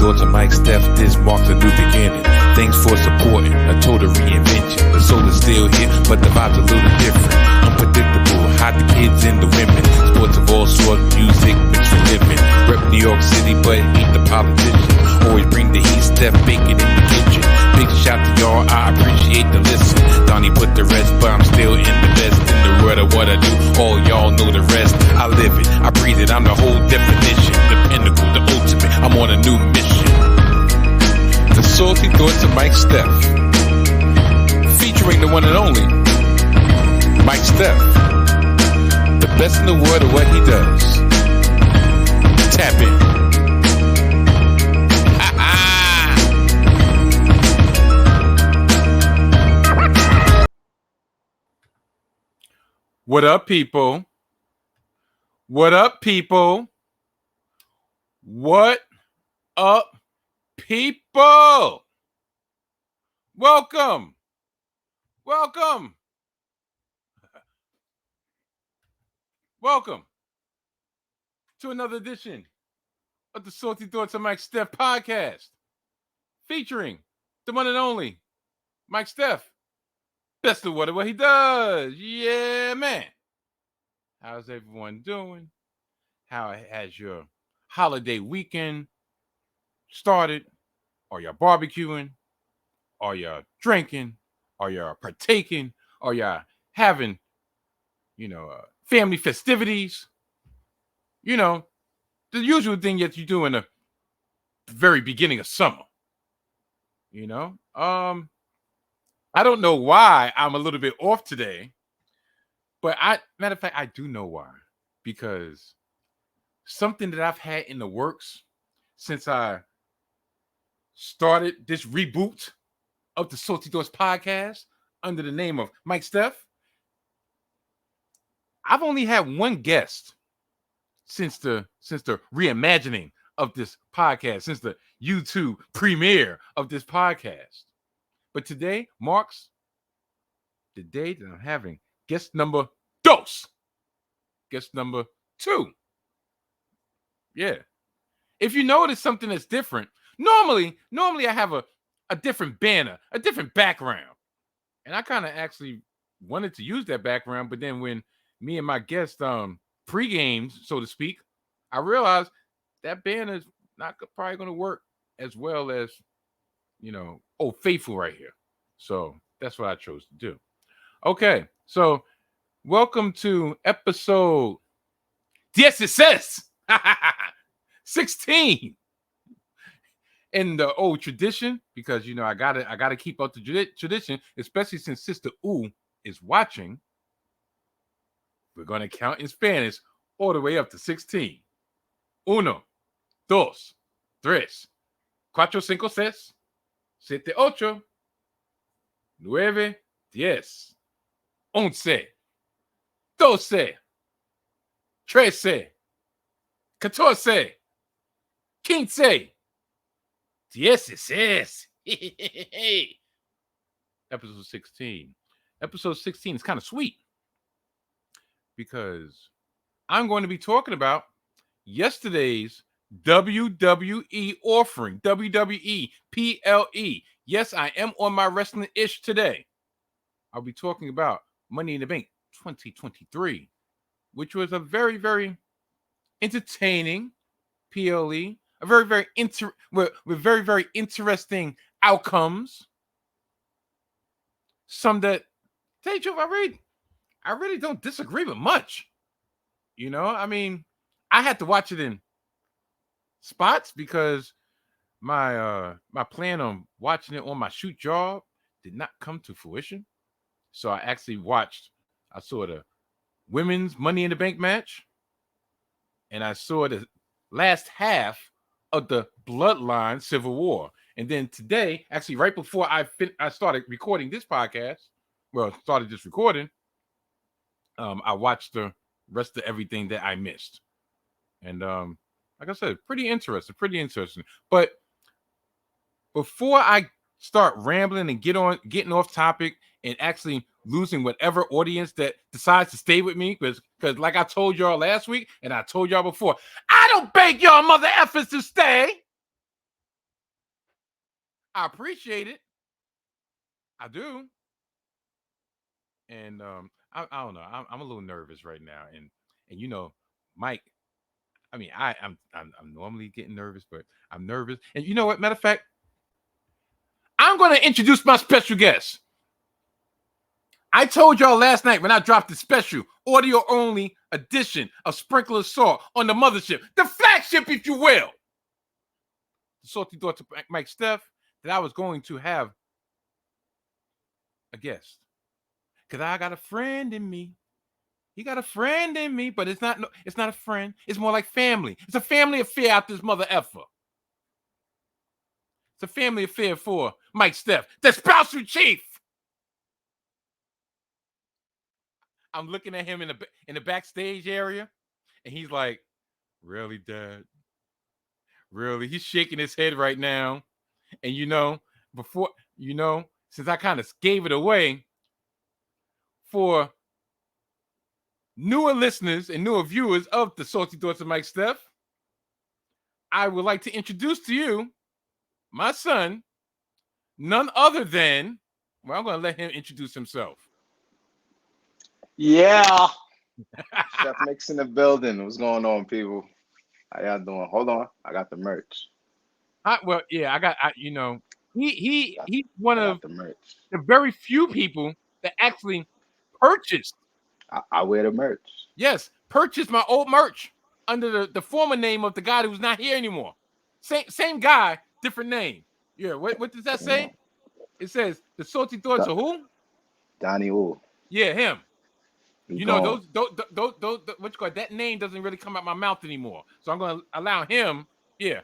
thoughts of Mike Steph, this marks a new beginning. Thanks for supporting a total reinvention. The soul is still here, but the vibe's a little different. Unpredictable, hot the kids and the women. Sports of all sorts, music mixed with living. Rep New York City, but ain't the politician. Always bring the heat, Steph bacon in the kitchen. Big shout to y'all, I appreciate the listen. Donnie put the rest, but I'm still in the best. In the world of what I do, all y'all know the rest. I live it, I breathe it, I'm the whole definition. The pinnacle, the ultimate, I'm on a new mission. The salty thoughts of Mike Steph, featuring the one and only Mike Steph, the best in the world of what he does. Tap in. What up, people? What up, people? What up, people? Welcome. Welcome. Welcome to another edition of the Salty Thoughts of Mike Steph podcast, featuring the one and only Mike Steph. Best of what he does. Yeah, man. How's everyone doing? How has your holiday weekend started? Are you barbecuing? Are you drinking? Are you partaking? Are you having, family festivities? The usual thing that you do in the very beginning of summer. I don't know why I'm a little bit off today, but matter of fact, I do know why. Because something that I've had in the works since I started this reboot of the Salty Thoughts podcast under the name of Mike Steph. I've only had one guest since the reimagining of this podcast, since the YouTube premiere of this podcast. But today marks the day that I'm having guest number dos. Guest number 2. Yeah. If you notice something that's different, normally I have a different banner, a different background. And I kind of actually wanted to use that background, but then when me and my guest pre-games, so to speak, I realized that banner is not probably going to work as well as Old Faithful right here. So that's what I chose to do. Okay, so welcome to episode 16 in the old tradition, because I gotta keep up the tradition, especially since Sister U is watching. We're gonna count in Spanish all the way up to 16. 1, 2, 3, 4, 5, 6, 7, 8, 9, 10, 11, 12, 13, 14, 15, 16. Episode 16. Episode 16 is kind of sweet because I'm going to be talking about yesterday's WWE offering, WWE PLE. Yes, I am on my wrestling-ish today. I'll be talking about Money in the Bank 2023, which was a very, very entertaining PLE, a very, very with very, very interesting outcomes. Some that, tell you the truth, I really don't disagree with much. I had to watch it in spots because my plan on watching it on my shoot job did not come to fruition. So I actually I saw the women's Money in the Bank match, and I saw the last half of the Bloodline Civil War. And then today, actually right before I started recording this podcast, started this recording, I watched the rest of everything that I missed. And like I said, pretty interesting. But before I start rambling and getting off topic and actually losing whatever audience that decides to stay with me, because like I told y'all last week and I told y'all before, I don't beg y'all mother effers to stay. I appreciate it. I do. And I don't know. I'm a little nervous right now. And you know, Mike. I mean, I'm normally getting nervous, but I'm nervous. And you know what? Matter of fact, I'm going to introduce my special guest. I told y'all last night when I dropped the special audio only edition of Sprinkle of Salt on the mothership, the flagship, if you will, the Salty Daughter Mike Steph, that I was going to have a guest. Because I got a friend in me. He got a friend in me, but it's not a friend. It's more like family. It's a family affair out this mother effer. It's a family affair for Mike Steph, the spousal chief. I'm looking at him in the backstage area, and he's like, "Really, Dad? Really?" He's shaking his head right now. And since I kind of gave it away for newer listeners and newer viewers of the Salty Thoughts of Mike Steph, I would like to introduce to you my son, none other than, well, I'm going to let him introduce himself. Yeah. Chef Mix in the building. What's going on, people? How y'all doing? Hold on. I got the merch. He's one I of got the merch. the very few people that actually purchased, I wear the merch. purchased my old merch under the former name of the guy who's not here anymore. Same guy, different name. Yeah, what does that say? It says the Salty Thoughts of who? Donnie Wu. Yeah, him. He You know, gone. those what you call it, that name doesn't really come out my mouth anymore. So I'm gonna allow him to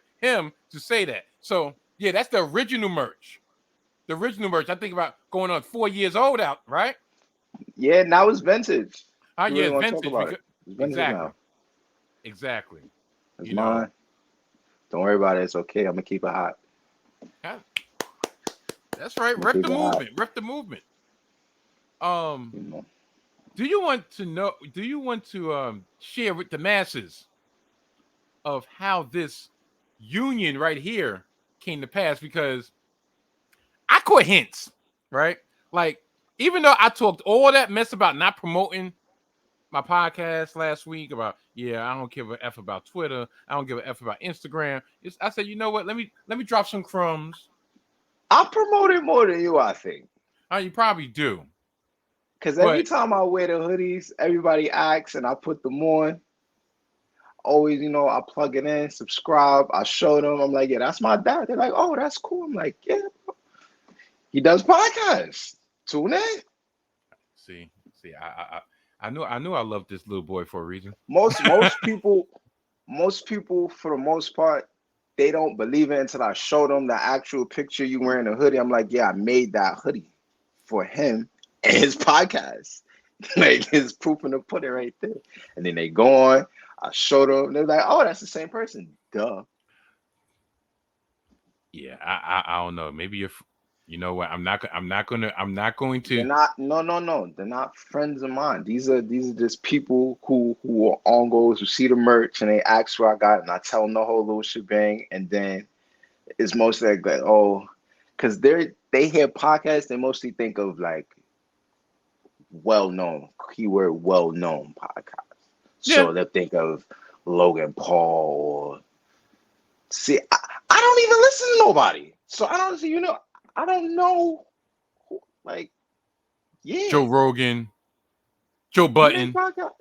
say that. So yeah, that's the original merch. The original merch. I think about going on 4 years old out, right? Yeah, now it's vintage. You Yeah, really it's want to talk vintage about because it? It's vintage exactly. now. Exactly. It's You know. mine. Don't worry about it. It's okay. I'm gonna keep it hot. That's right. I'm gonna Rep keep the it hot. movement. Rep the movement. You know. Do you want to know? Do you want to share with the masses of how this union right here came to pass? Because I caught hints, right? Like, even though I talked all that mess about not promoting my podcast last week about, I don't give a F about Twitter. I don't give a F about Instagram. I said, you know what? Let me drop some crumbs. I promote it more than you, I think. You probably do. Because every But time I wear the hoodies, everybody asks and I put them on. Always, I plug it in, subscribe. I show them. I'm like, yeah, that's my dad. They're like, oh, that's cool. I'm like, yeah, bro. He does podcasts. Tune in. see, I knew I loved this little boy for a reason. Most people, for the most part, they don't believe it until I show them the actual picture you wearing a hoodie. I'm like, yeah, I made that hoodie for him and his podcast. Like, his proof in the pudding right there. And then they go on. I show them. They're like, oh, that's the same person. Duh. Yeah, I don't know. Maybe if you know what, I'm not going They're to. not. No. They're not friends of mine. These are just people who are on goals, who see the merch and they ask where I got it, and I tell them the whole little shebang. And then it's mostly like oh, because they hear podcasts, they mostly think of like well-known, keyword well-known podcasts. Yeah, So they'll think of Logan Paul or see. I don't even listen to nobody, so I don't. I don't know. Like, yeah, Joe Rogan, Joe he has Button. podcast.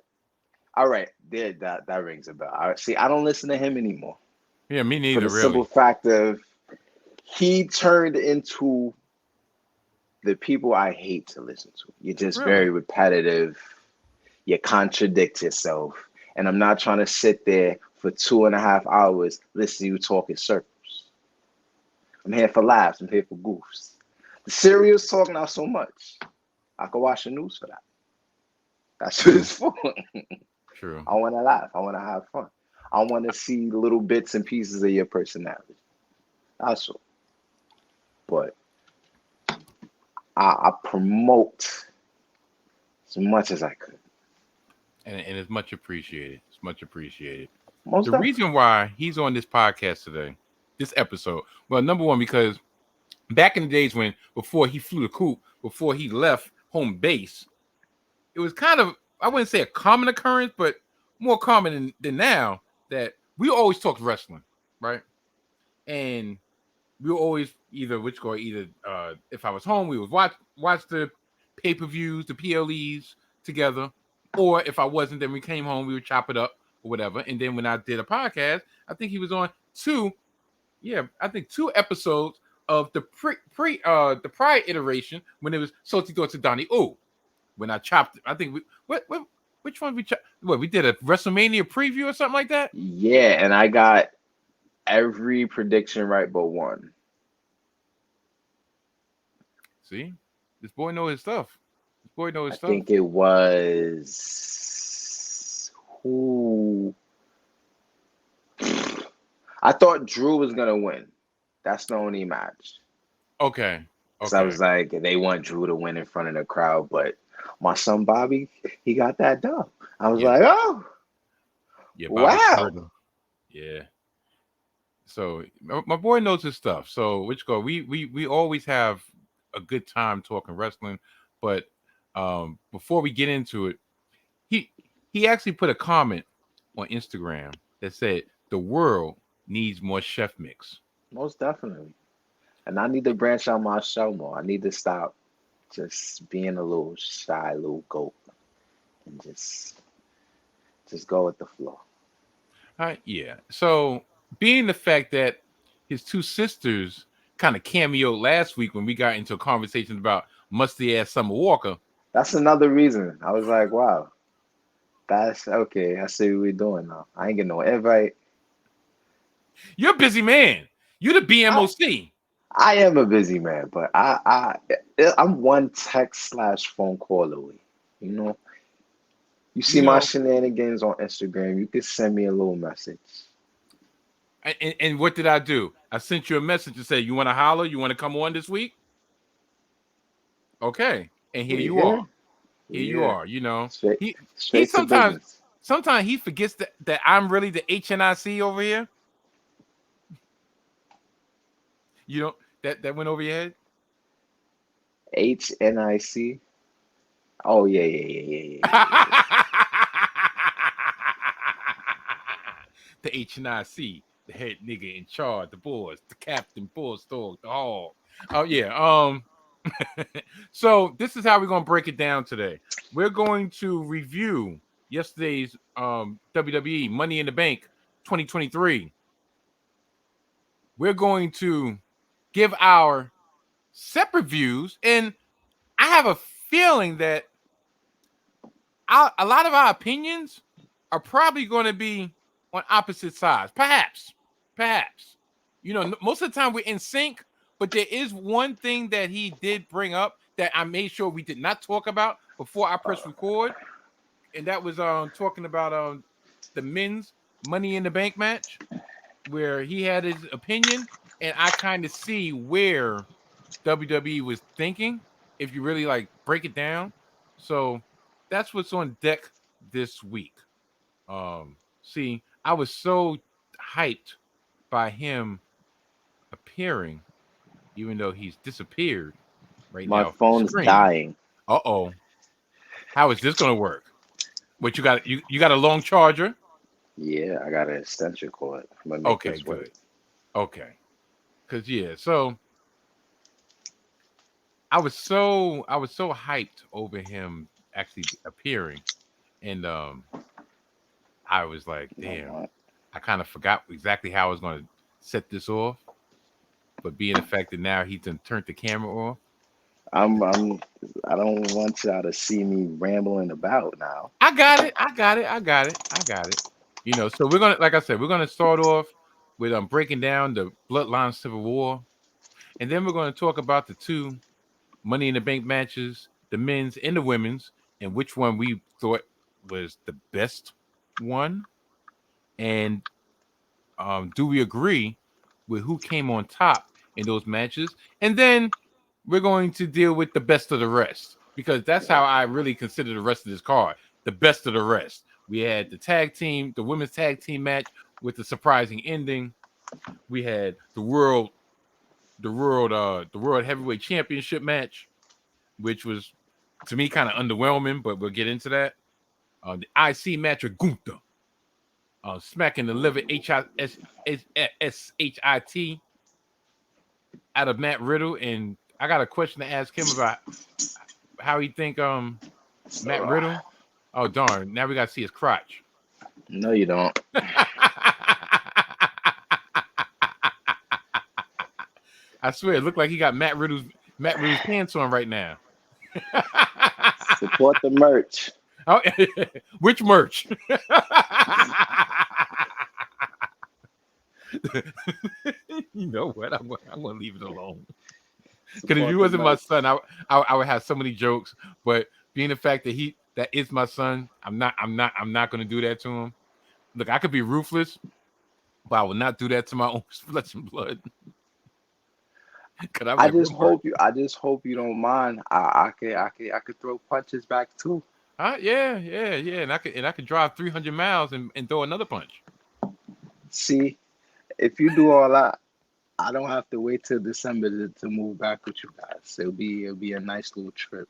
All right, there that rings a bell. All right, see, I don't listen to him anymore Yeah, me for the neither, simple really. fact of he turned into the people I hate to listen to. You're just Really. very repetitive. You contradict yourself. And I'm not trying to sit there for 2.5 hours listening to you talk in circles. I'm here for laughs. I'm here for goofs. The serious talk, not so much. I can watch the news for that. That's what it's for. True. I want to laugh. I want to have fun. I want to see little bits and pieces of your personality. That's all. But I promote as much as I could. And it's much appreciated. It's much appreciated. Most The definitely. reason why he's on this podcast today, this episode, well, number one, because back in the days when before he flew the coop, before he left home base, it was kind of, I wouldn't say a common occurrence, but more common than now, that we always talked wrestling, right? And we were always either if I was home, we would watch the pay-per-views, the PLEs together, or if I wasn't, then we came home, we would chop it up or whatever. And then when I did a podcast, I think he was on two episodes of the the prior iteration when it was Salty Thoughts of Donnie Ooh. When I chopped, I think which one we chopped? What, we did a WrestleMania preview or something like that? Yeah, and I got every prediction right but one. See, this boy know his stuff. I think it was who. I thought Drew was gonna win. That's the only match. Okay. So I was like, they want Drew to win in front of the crowd, but my son Bobby, he got that dub. I was like, oh, yeah, wow. Yeah. So my boy knows his stuff. So we always have a good time talking wrestling, but before we get into it, he actually put a comment on Instagram that said the world needs more chef mix. Most definitely. And I need to branch out my show more. I need to stop just being a little shy little goat and just go with the flow. Yeah. So being the fact that his two sisters kind of cameoed last week when we got into a conversation about musty ass Summer Walker. That's another reason. I was like, wow, that's okay. I see what we're doing now. I ain't getting no invite. You're a busy man. You're the BMOC. I am a busy man, but I'm one text / phone call away. You know, you see my shenanigans on Instagram. You can send me a little message. And what did I do? I sent you a message to say, you want to holler? You want to come on this week? Okay. And here you are. Here you are. You know, he sometimes he forgets that I'm really the HNIC over here. You know, that went over your head? HNIC. Oh yeah. The HNIC, the head nigga in charge, the boys, the captain, boss dog, the hog. Oh yeah. So this is how we're gonna break it down today. We're going to review yesterday's WWE Money in the Bank 2023. We're going to give our separate views, and I have a feeling that a lot of our opinions are probably going to be on opposite sides. Perhaps. You know, most of the time we're in sync, but there is one thing that he did bring up that I made sure we did not talk about before I press record, and that was talking about the men's Money in the Bank match, where he had his opinion, and I kind of see where WWE was thinking if you really like break it down. So that's what's on deck this week. See, I was so hyped by him appearing, even though he's disappeared right My now from the phone's screen. dying. Uh-oh. How is this gonna work? What you got? You got a long charger? Yeah, I got an extension cord. Okay, good. Okay. Cause yeah, so I was so hyped over him actually appearing, and I was like, damn, I kind of forgot exactly how I was going to set this off. But being the fact that now he done turned the camera off, I don't want y'all to see me rambling about now. I got it. You know, so we're gonna, like I said, we're gonna start off with breaking down the Bloodline Civil War, and then we're gonna talk about the two Money in the Bank matches, the men's and the women's, and which one we thought was the best one, and do we agree with who came on top in those matches? And then we're going to deal with the best of the rest, because that's how I really consider the rest of this card, the best of the rest. We had the women's tag team match with the surprising ending. We had the the world heavyweight championship match, which was to me kind of underwhelming, but we'll get into that. The IC match with Gunther, smacking the liver HIT out of Matt Riddle, and I got a question to ask him about how he think Matt Riddle. Oh darn! Now we got to see his crotch. No, you don't. I swear, it looked like he got Matt Riddle's pants on right now. Support the merch. Oh, which merch? You know what? I'm gonna leave it alone. Because if he wasn't my son, I would have so many jokes. But being the fact that that is my son, I'm not gonna do that to him. Look, I could be ruthless, but I will not do that to my own flesh and blood. I just hope you don't mind. I could throw punches back too. Yeah, and I could drive 300 miles and throw another punch. See, if you do all that, I don't have to wait till December to move back with you guys. It'll be a nice little trip.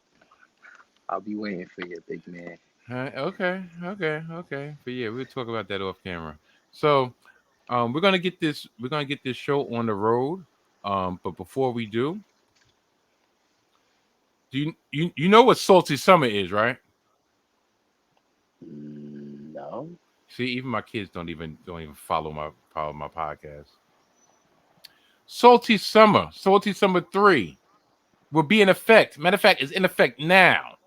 I'll be waiting for you, big man. Okay. But yeah, we'll talk about that off camera. So, we're gonna get this show on the road. But before we do you know what Salty Summer is, right? No. See, even my kids don't even follow my podcast. Salty Summer 3 will be in effect. Matter of fact, it's in effect now.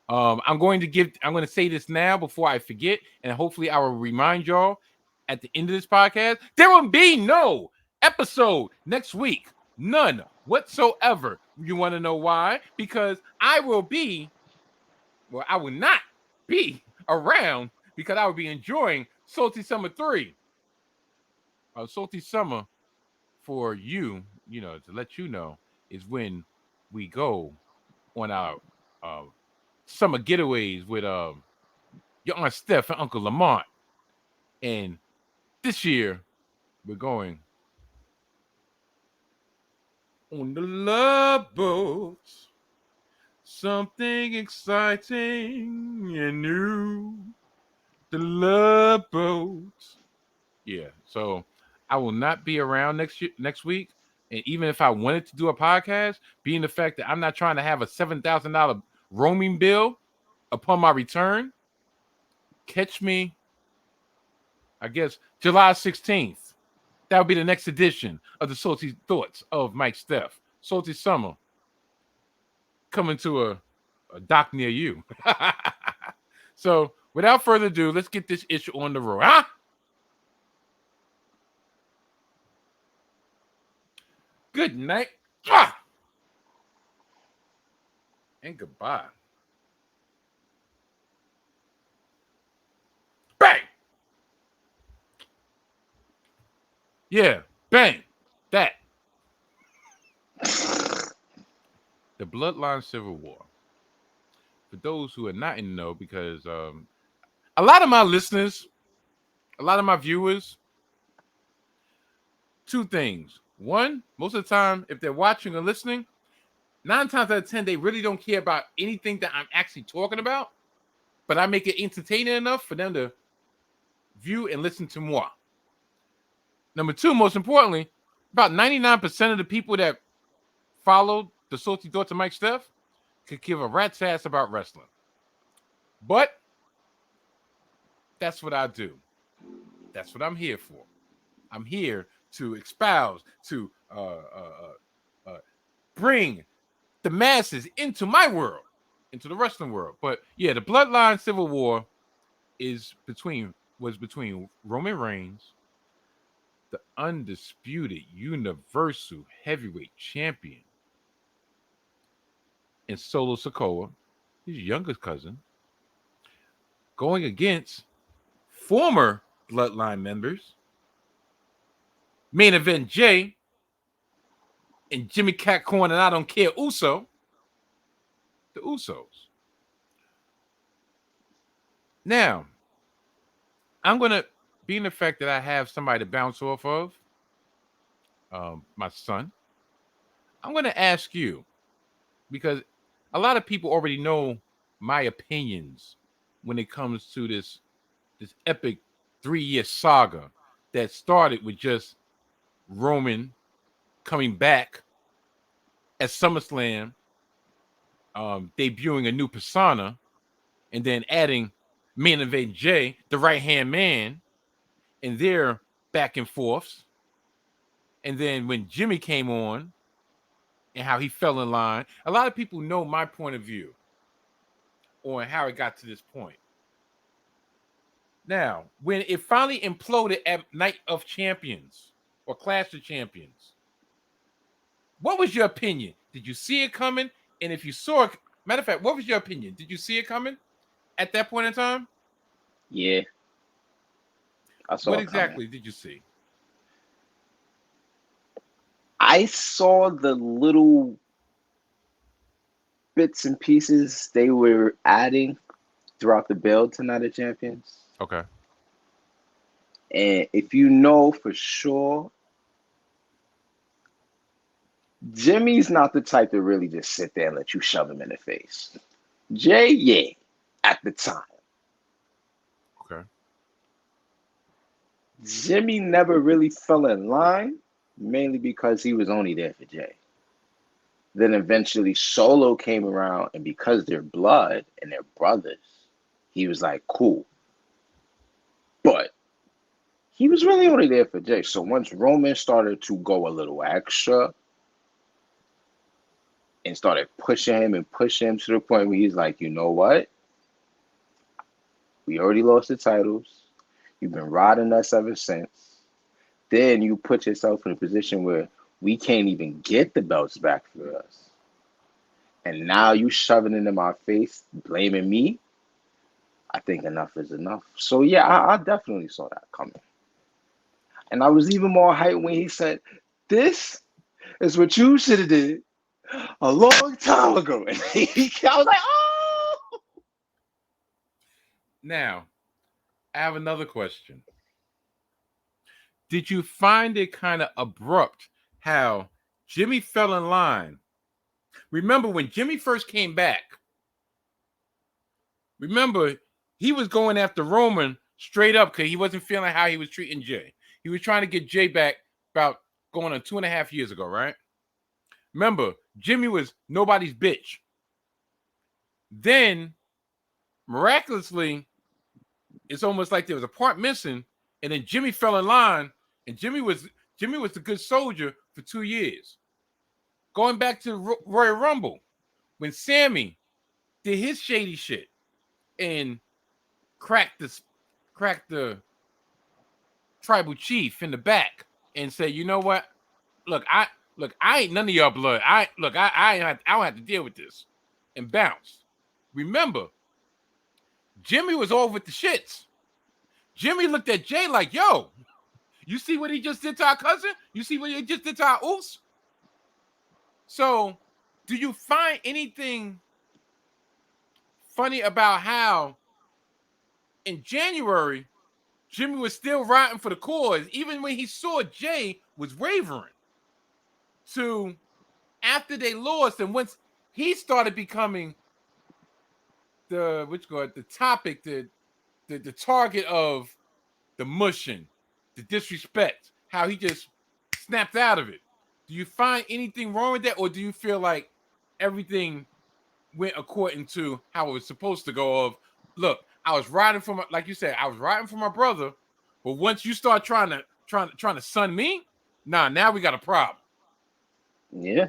I'm going to say this now before I forget, and hopefully I will remind y'all at the end of this podcast. There will be no episode next week. None whatsoever. You want to know why? Because I will not be around because I will be enjoying Salty Summer 3. Salty Summer for you, to let you know, is when we go on our summer getaways with your Aunt Steph and Uncle Lamont. And this year, we're going on the Love Boat. Something exciting and new. The Love Boat. Yeah, so I will not be around next week. And even if I wanted to do a podcast, being the fact that I'm not trying to have a $7,000 roaming bill upon my return, catch me, I guess, July 16th. That'll be the next edition of the Salty Thoughts of Mike Steph. Salty Summer coming to a dock near you. So, without further ado, let's get this issue on the road. Huh? Good night. And goodbye. Bang! Yeah, bang! That. The Bloodline Civil War. For those who are not in the know, because a lot of my listeners, a lot of my viewers, two things. One, most of the time, if they're watching or listening, 9 times out of 10, they really don't care about anything that I'm actually talking about, but I make it entertaining enough for them to view and listen to more. Number two, most importantly, about 99% of the people that follow the Salty Thoughts of Mike Steph could give a rat's ass about wrestling. But that's what I do. That's what I'm here for. I'm here to espouse, to bring the masses into my world, into the wrestling world. But yeah, the Bloodline Civil War was between Roman Reigns, the undisputed Universal Heavyweight Champion, and Solo Sikoa, his youngest cousin, going against former Bloodline members, Main Event Jay and Jimmy Catcorn and I Don't Care Uso, the Usos. Now, I'm going to, being the fact that I have somebody to bounce off of, my son, I'm going to ask you, because a lot of people already know my opinions when it comes to this epic 3-year saga that started with just Roman coming back at SummerSlam, debuting a new persona, and then adding main event Jay, the right hand man, and their back and forths. And then when Jimmy came on and how he fell in line, a lot of people know my point of view on how it got to this point. Now, when it finally imploded at Night of Champions or Clash of Champions, what was your opinion? Did you see it coming? And if you saw it, matter of fact, what was your opinion? Did you see it coming at that point in time? Yeah, I saw What it coming. exactly did you see? I saw the little bits and pieces they were adding throughout the build to Night of Champions. Okay. And if you know for sure, Jimmy's not the type to really just sit there and let you shove him in the face. Jay, yeah, at the time. Okay. Jimmy never really fell in line, mainly because he was only there for Jay. Then eventually Solo came around, and because they're blood and they're brothers, he was like, cool. But he was really only there for Jay. So once Roman started to go a little extra and started pushing him to the point where he's like, you know what? We already lost the titles. You've been riding us ever since. Then you put yourself in a position where we can't even get the belts back for us. And now you shoving it in my face, blaming me. I think enough is enough. So yeah, I definitely saw that coming. And I was even more hyped when he said, this is what you should have did a long time ago. And I was like, oh! Now, I have another question. Did you find it kind of abrupt how Jimmy fell in line? Remember when Jimmy first came back? Remember, he was going after Roman straight up because he wasn't feeling how he was treating Jay. He was trying to get Jay back about going on 2.5 years ago, right? Remember, Jimmy was nobody's bitch. Then, miraculously, it's almost like there was a part missing, and then Jimmy fell in line, and Jimmy was the good soldier for 2 years. Going back to Royal Rumble, when Sammy did his shady shit and cracked the tribal chief in the back and said, you know what? Look, I ain't none of y'all blood. I don't have to deal with this, and bounce. Remember, Jimmy was all with the shits. Jimmy looked at Jay like, yo, you see what he just did to our cousin? You see what he just did to our oos? So, do you find anything funny about how in January, Jimmy was still riding for the cause, even when he saw Jay was wavering, to after they lost, and once he started becoming the topic, the target of the mushing, the disrespect, how he just snapped out of it. Do you find anything wrong with that, or do you feel like everything went according to how it was supposed to go? Of, look, I was riding for my, like you said, I was riding for my brother, but once you start trying to sun me, now we got a problem. Yeah.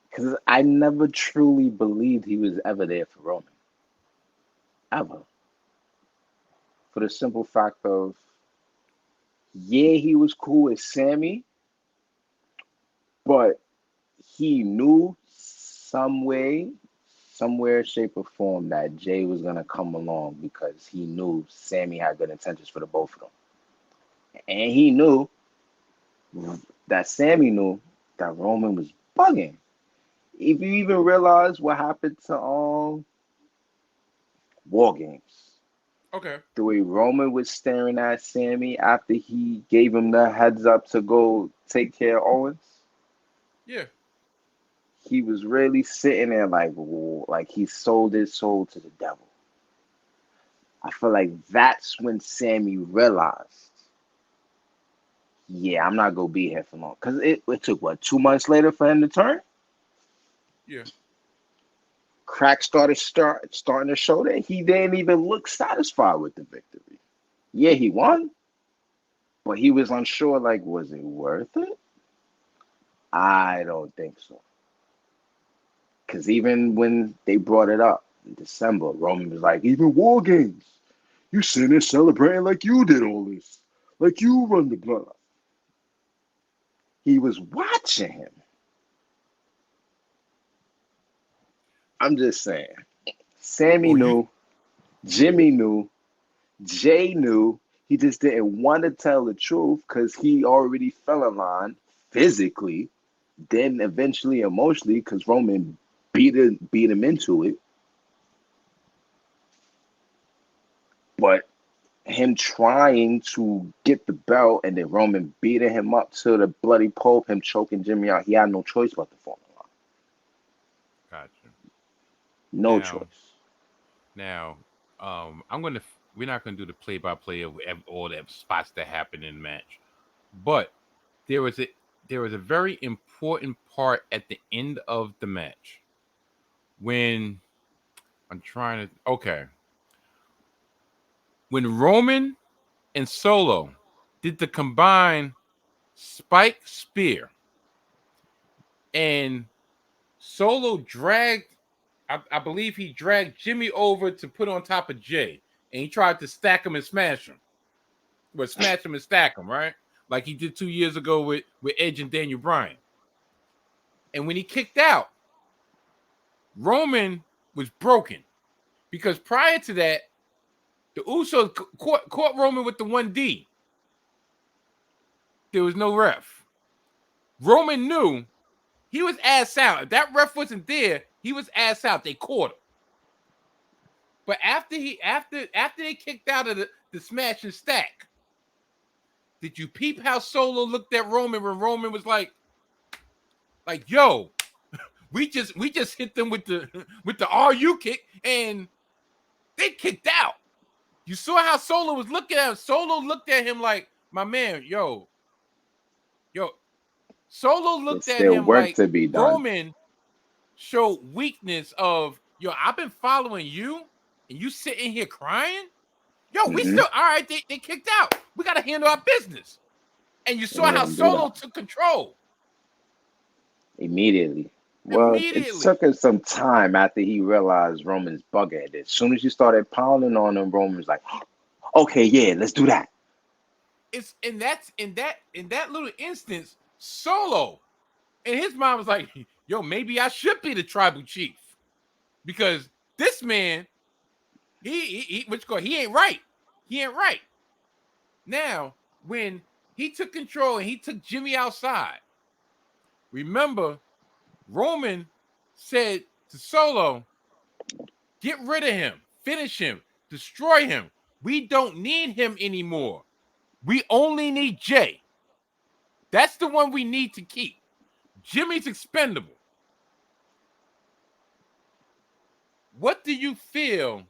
Because I never truly believed he was ever there for Roman. Ever. For the simple fact of, yeah, he was cool with Sammy, but he knew some way, somewhere, shape, or form that Jay was going to come along because he knew Sammy had good intentions for the both of them. And he knew that Sammy knew that Roman was bugging. If you even realize what happened to War Games, Okay. the way Roman was staring at Sammy after he gave him the heads up to go take care of Owens, Yeah. He was really sitting there like he sold his soul to the devil. I feel like that's when Sammy realized, yeah, I'm not gonna be here for long. Cause it took what 2 months later for him to turn. Yeah. Crack starting to show that he didn't even look satisfied with the victory. Yeah, he won, but he was unsure. Like, was it worth it? I don't think so. Because even when they brought it up in December, Roman was like, even War Games, you sitting there celebrating like you did all this, like you run the blood. He was watching him. I'm just saying. Sammy Oh, you knew, Jimmy knew, Jay knew. He just didn't want to tell the truth because he already fell in line physically, then eventually emotionally because Roman beat him into it. But him trying to get the belt and then Roman beating him up to the bloody pulp, him choking Jimmy out, he had no choice but to fall in line. got you. No Now, choice. now, I'm gonna. We're not gonna do the play-by-play of all the spots that happened in the match, but there was a there was a very important part at the end of the match when I'm trying to. Okay, when Roman and Solo did the combined spike spear, and Solo dragged, I believe he dragged Jimmy over to put on top of Jay, and he tried to stack him and smash him. Well, smash him and stack him, right? Like he did 2 years ago with Edge and Daniel Bryan. And when he kicked out, Roman was broken because prior to that, the Usos caught Roman with the 1D. There was no ref. Roman knew he was ass out. If that ref wasn't there, he was ass out. They caught him. But after they kicked out of the smash and stack, did you peep how Solo looked at Roman when Roman was like, yo, we just hit them with the RU kick and they kicked out. You saw how Solo was looking at him. Solo looked at him like, my man, yo. Solo There's looked at still him work like to be done. Roman showed weakness of, yo, I've been following you and you sitting here crying. Yo, we Mm-hmm. still all right. They kicked out. We got to handle our business. And you And saw they how didn't do Solo that took control immediately. Well, it immediately. took him some time after he realized Roman's buggered. As soon as you started pounding on him, Roman was like, okay, yeah, let's do that. It's and that's in that little instance, Solo and his mom was like, yo, maybe I should be the tribal chief because this man, he ain't right. He ain't right. Now, when he took control and he took Jimmy outside, remember Roman said to Solo, get rid of him, finish him, destroy him. We don't need him anymore. We only need Jay. That's the one we need to keep. Jimmy's expendable. What do you feel?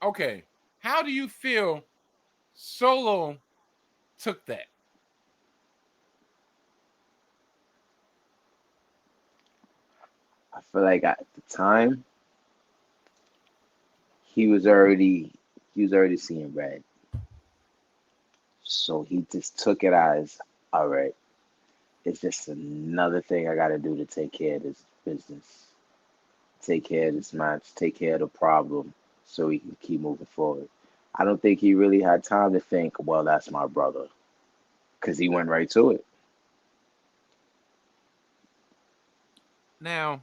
Okay, how do you feel Solo took that? I feel like at the time he was already seeing red. So he just took it as, all right, it's just another thing I gotta do to take care of this business, take care of this match, take care of the problem so he can keep moving forward. I don't think he really had time to think, well, that's my brother. Because he went right to it. Now,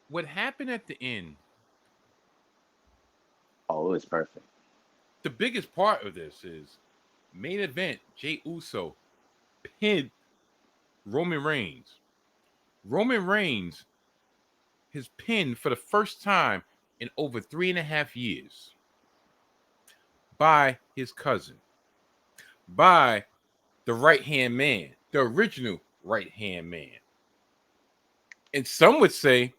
what happened at the end, Oh, it was perfect. the biggest part of this is main event Jey Uso pinned Roman Reigns. Roman Reigns has pinned for the first time in over 3.5 years by his cousin, by the right hand man, the original right-hand man. And some would say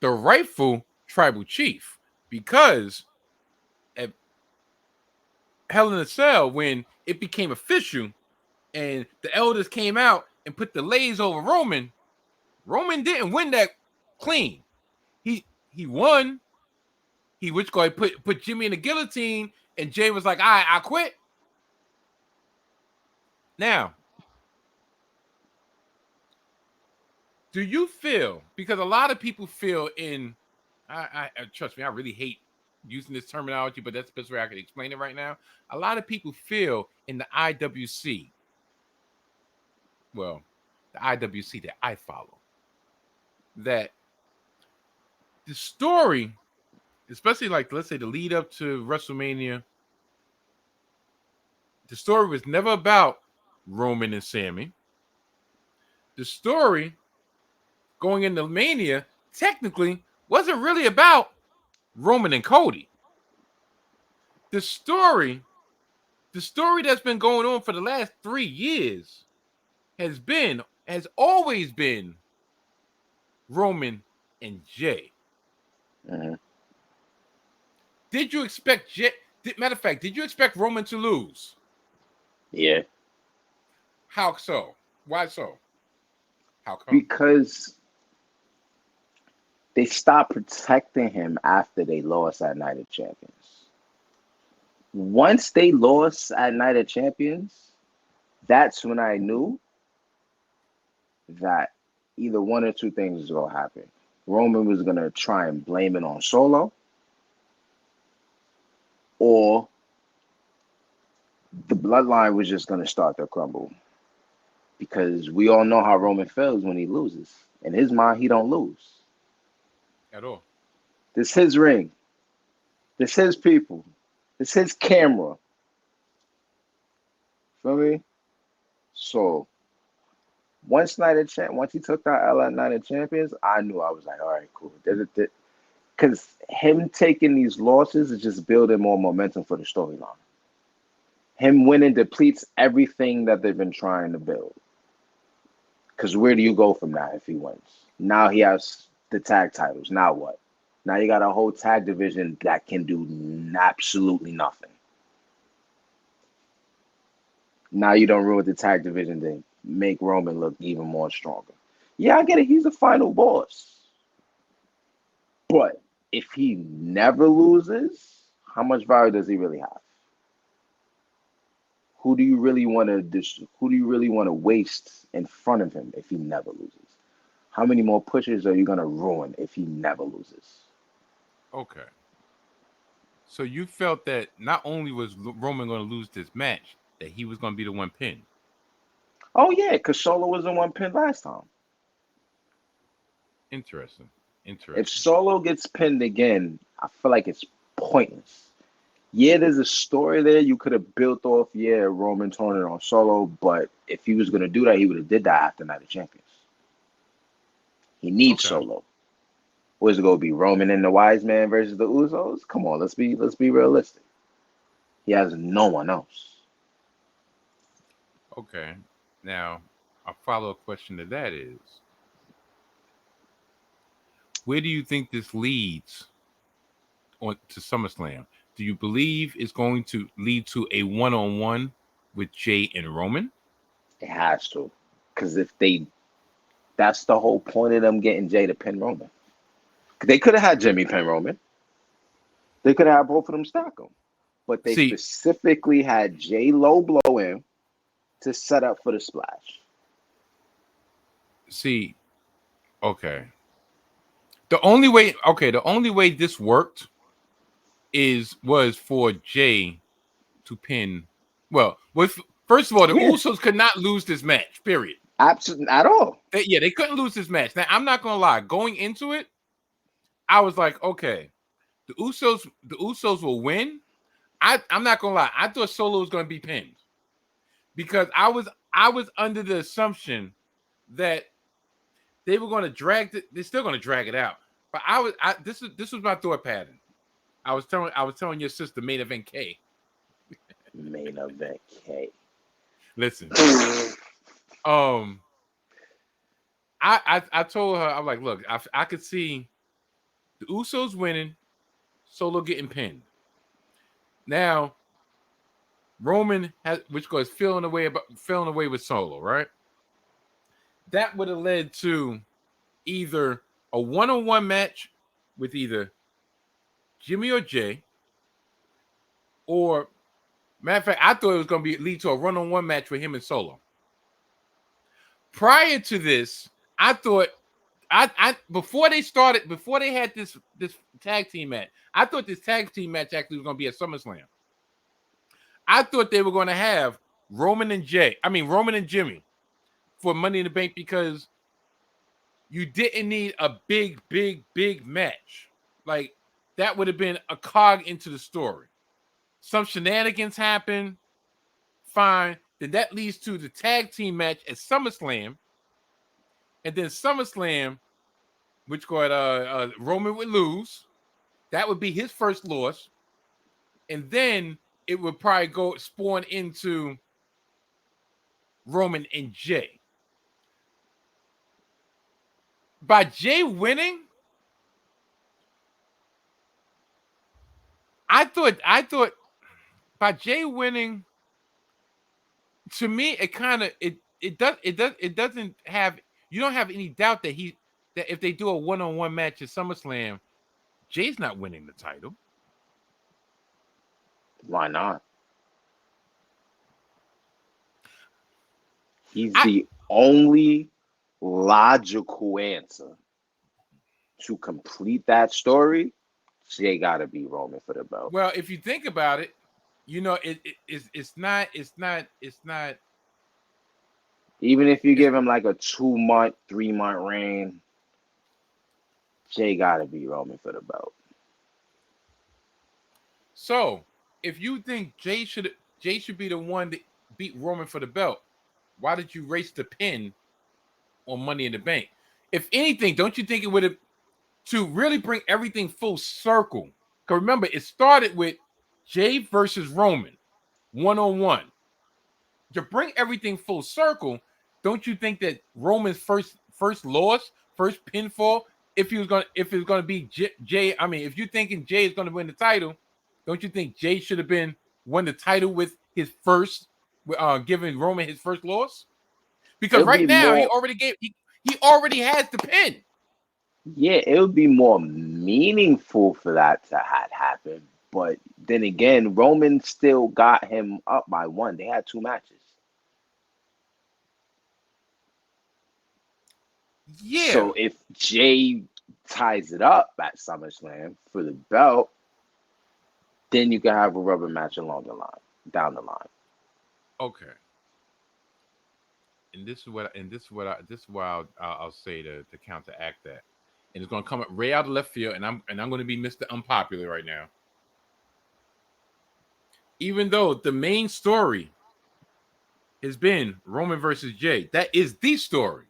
the rightful tribal chief, because at Hell in a Cell, when it became official and the elders came out and put the lays over Roman, Roman didn't win that clean. He won. He which guy put Jimmy in the guillotine, and Jay was like, "All right, I quit." Now, do you feel, because a lot of people feel in, I trust me, I really hate using this terminology, but that's the best way I can explain it right now. A lot of people feel in the IWC, well, the IWC that I follow, that the story, especially like, let's say, the lead up to WrestleMania, the story was never about Roman and Sammy. The story going into Mania technically wasn't really about Roman and Cody. The story that's been going on for the last 3 years has always been Roman and Jay. Mm-hmm. Did you expect Jay? Matter of fact, did you expect Roman to lose? Yeah. How so? Why so? How come? Because they stopped protecting him after they lost at Night of Champions. Once they lost at Night of Champions, that's when I knew that either one or two things was going to happen. Roman was going to try and blame it on Solo, or the bloodline was just going to start to crumble. Because we all know how Roman feels when he loses. In his mind, he don't lose. At all. This his ring. This his people. This his camera. Feel me? So once he took that L at Night of Champions, I knew. I was like, all right, cool. Because him taking these losses is just building more momentum for the storyline. Him winning depletes everything that they've been trying to build. Because where do you go from that if he wins? Now he has the tag titles. Now what? Now you got a whole tag division that can do absolutely nothing. Now you don't ruin the tag division thing. Make Roman look even more stronger. Yeah, I get it. He's the final boss. But if he never loses, how much value does he really have? Who do you really want to waste in front of him if he never loses? How many more pushes are you going to ruin if he never loses? Okay. So you felt that not only was Roman going to lose this match, that he was going to be the one pinned. Oh, yeah, because Solo was the one pinned last time. Interesting. If Solo gets pinned again, I feel like it's pointless. Yeah, there's a story there you could have built off, Roman turning on Solo, but if he was going to do that, he would have did that after Night of Champions. He needs Solo. Or is it going to be Roman and the Wise Man versus the Usos? Come on, let's be realistic. He has no one else. Okay. Now, a follow-up question to that is, where do you think this leads on to SummerSlam? Do you believe it's going to lead to a one-on-one with Jay and Roman? It has to. Because that's the whole point of them getting Jay to pin Roman. They could have had Jimmy pin Roman. They could have had both of them stack them. But they specifically had Jay low blow in to set up for the splash. See, okay. The only way this worked was for Jay to pin. Well, first of all, the Usos could not lose this match. Period. Absolutely, at all. They couldn't lose this match. Now, I'm not gonna lie. Going into it, I was like, okay, the Usos will win. I'm not gonna lie. I thought Solo was gonna be pinned because I was under the assumption that they were gonna they're still gonna drag it out. But this was my thought pattern. I was telling your sister, Main Event K. Main Event K. Listen. I told her, I'm like, look, I could see the Usos winning, Solo getting pinned. Now Roman has, which goes feeling away with Solo, right? That would have led to either a one-on-one match with either Jimmy or Jay, or matter of fact, I thought it was going to lead to a one-on-one match with him and Solo. Prior to this, I thought before they had this tag team match, I thought this tag team match actually was going to be at SummerSlam. I thought they were going to have Roman and Jimmy for Money in the Bank, because you didn't need a big match. Like, that would have been a cog into the story. Some shenanigans happen, fine. Then that leads to the tag team match at SummerSlam. And then SummerSlam, which got Roman would lose. That would be his first loss. And then it would probably spawn into Roman and Jay. By Jay winning, I thought by Jay winning, to me, it doesn't have, you don't have any doubt that if they do a one-on-one match at SummerSlam, Jay's not winning the title. Why not? He's the only logical answer to complete that story. Jay gotta be Roman for the belt. Well, if you think about it, it's not. Even if you give him like a 2-month, 3-month reign, Jay gotta be Roman for the belt. So, if you think Jay should be the one that beat Roman for the belt, why did you race the pin on Money in the Bank? If anything, don't you think it would have, to really bring everything full circle? Because remember, it started with Jay versus Roman, 1-on-1. To bring everything full circle, don't you think that Roman's first loss, first pinfall, if it was gonna be Jay, I mean, if you're thinking Jay is gonna win the title, don't you think Jay should have won the title with his first, giving Roman his first loss? Because right now he already has the pin. Yeah, it would be more meaningful for that to have happened. But then again, Roman still got him up by 1. They had 2 matches. Yeah. So if Jay ties it up at SummerSlam for the belt, then you can have a rubber match down the line. Okay. And this is what I'll say to counteract that. And it's going to come up right out of left field, and I'm going to be Mr. Unpopular right now. Even though the main story has been Roman versus Jay, that is the story.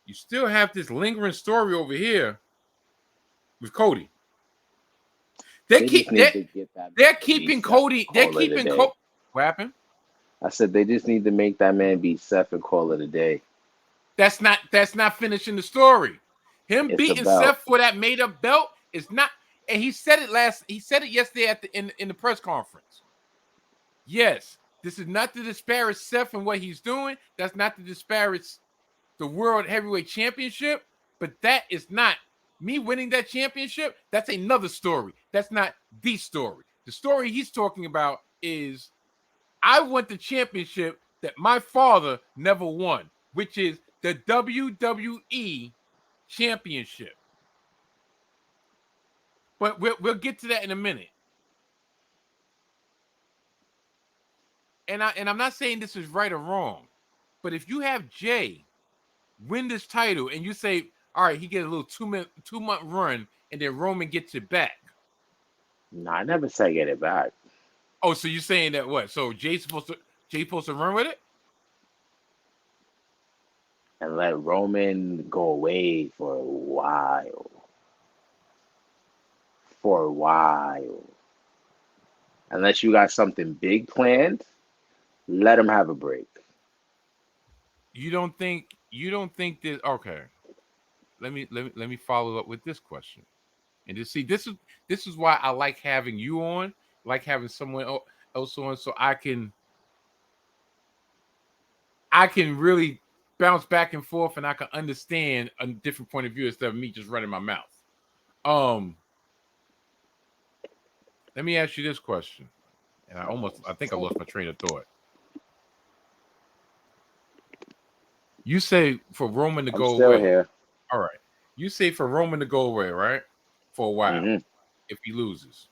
You still have this lingering story over here with Cody. They're keeping Cody. What happened? I said they just need to make that man beat Seth and call it a day. That's not finishing the story. Him beating Seth for that made up belt is not. And he said it yesterday in the press conference. Yes, this is not to disparage Seth and what he's doing. That's not to disparage the World Heavyweight Championship. But that is not me winning that championship. That's another story. That's not the story. The story he's talking about is, I won the championship that my father never won, which is the WWE Championship. But we'll get to that in a minute. And I'm not saying this is right or wrong, but if you have Jay win this title and you say, all right, he gets a little 2-month run, and then Roman gets it back. No, I never said get it back. Oh, so you're saying that what? So Jay's supposed to run with it? And let Roman go away for a while. Unless you got something big planned, let him have a break. you don't think that? Okay, let me follow up with this question. And to see, this is why I like having you on, like having someone else on, so I can really bounce back and forth, and I can understand a different point of view instead of me just running my mouth. Um, Let me ask you this question, and I think I lost my train of thought. You say for Roman to I'm go still away. here. All right. You say for Roman to go away, right? For a while, Hmm. if he loses.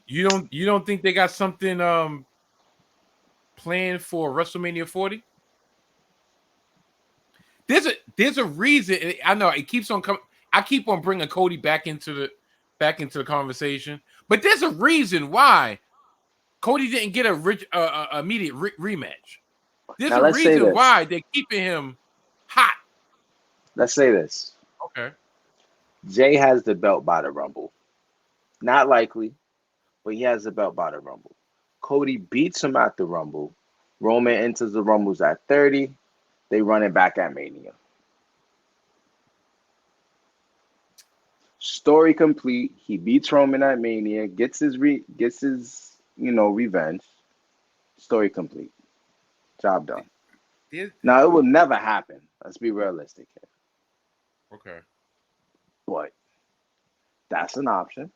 You don't think they got something planned for WrestleMania 40? There's a reason. I know it keeps on coming. I keep on bringing Cody back into the conversation, but there's a reason why Cody didn't get a immediate rematch. There's Now a let's say reason this. why they're keeping him hot. Let's say this. Okay. Jay has the belt by the Rumble. Not likely, but he has the belt by the Rumble. Cody beats him at the Rumble. Roman enters the Rumbles at 30. They run it back at Mania. Story complete. He beats Roman at Mania, gets his revenge. Story complete. Job done. There's, Now it will never happen. Let's be realistic here. okay. But that's an option.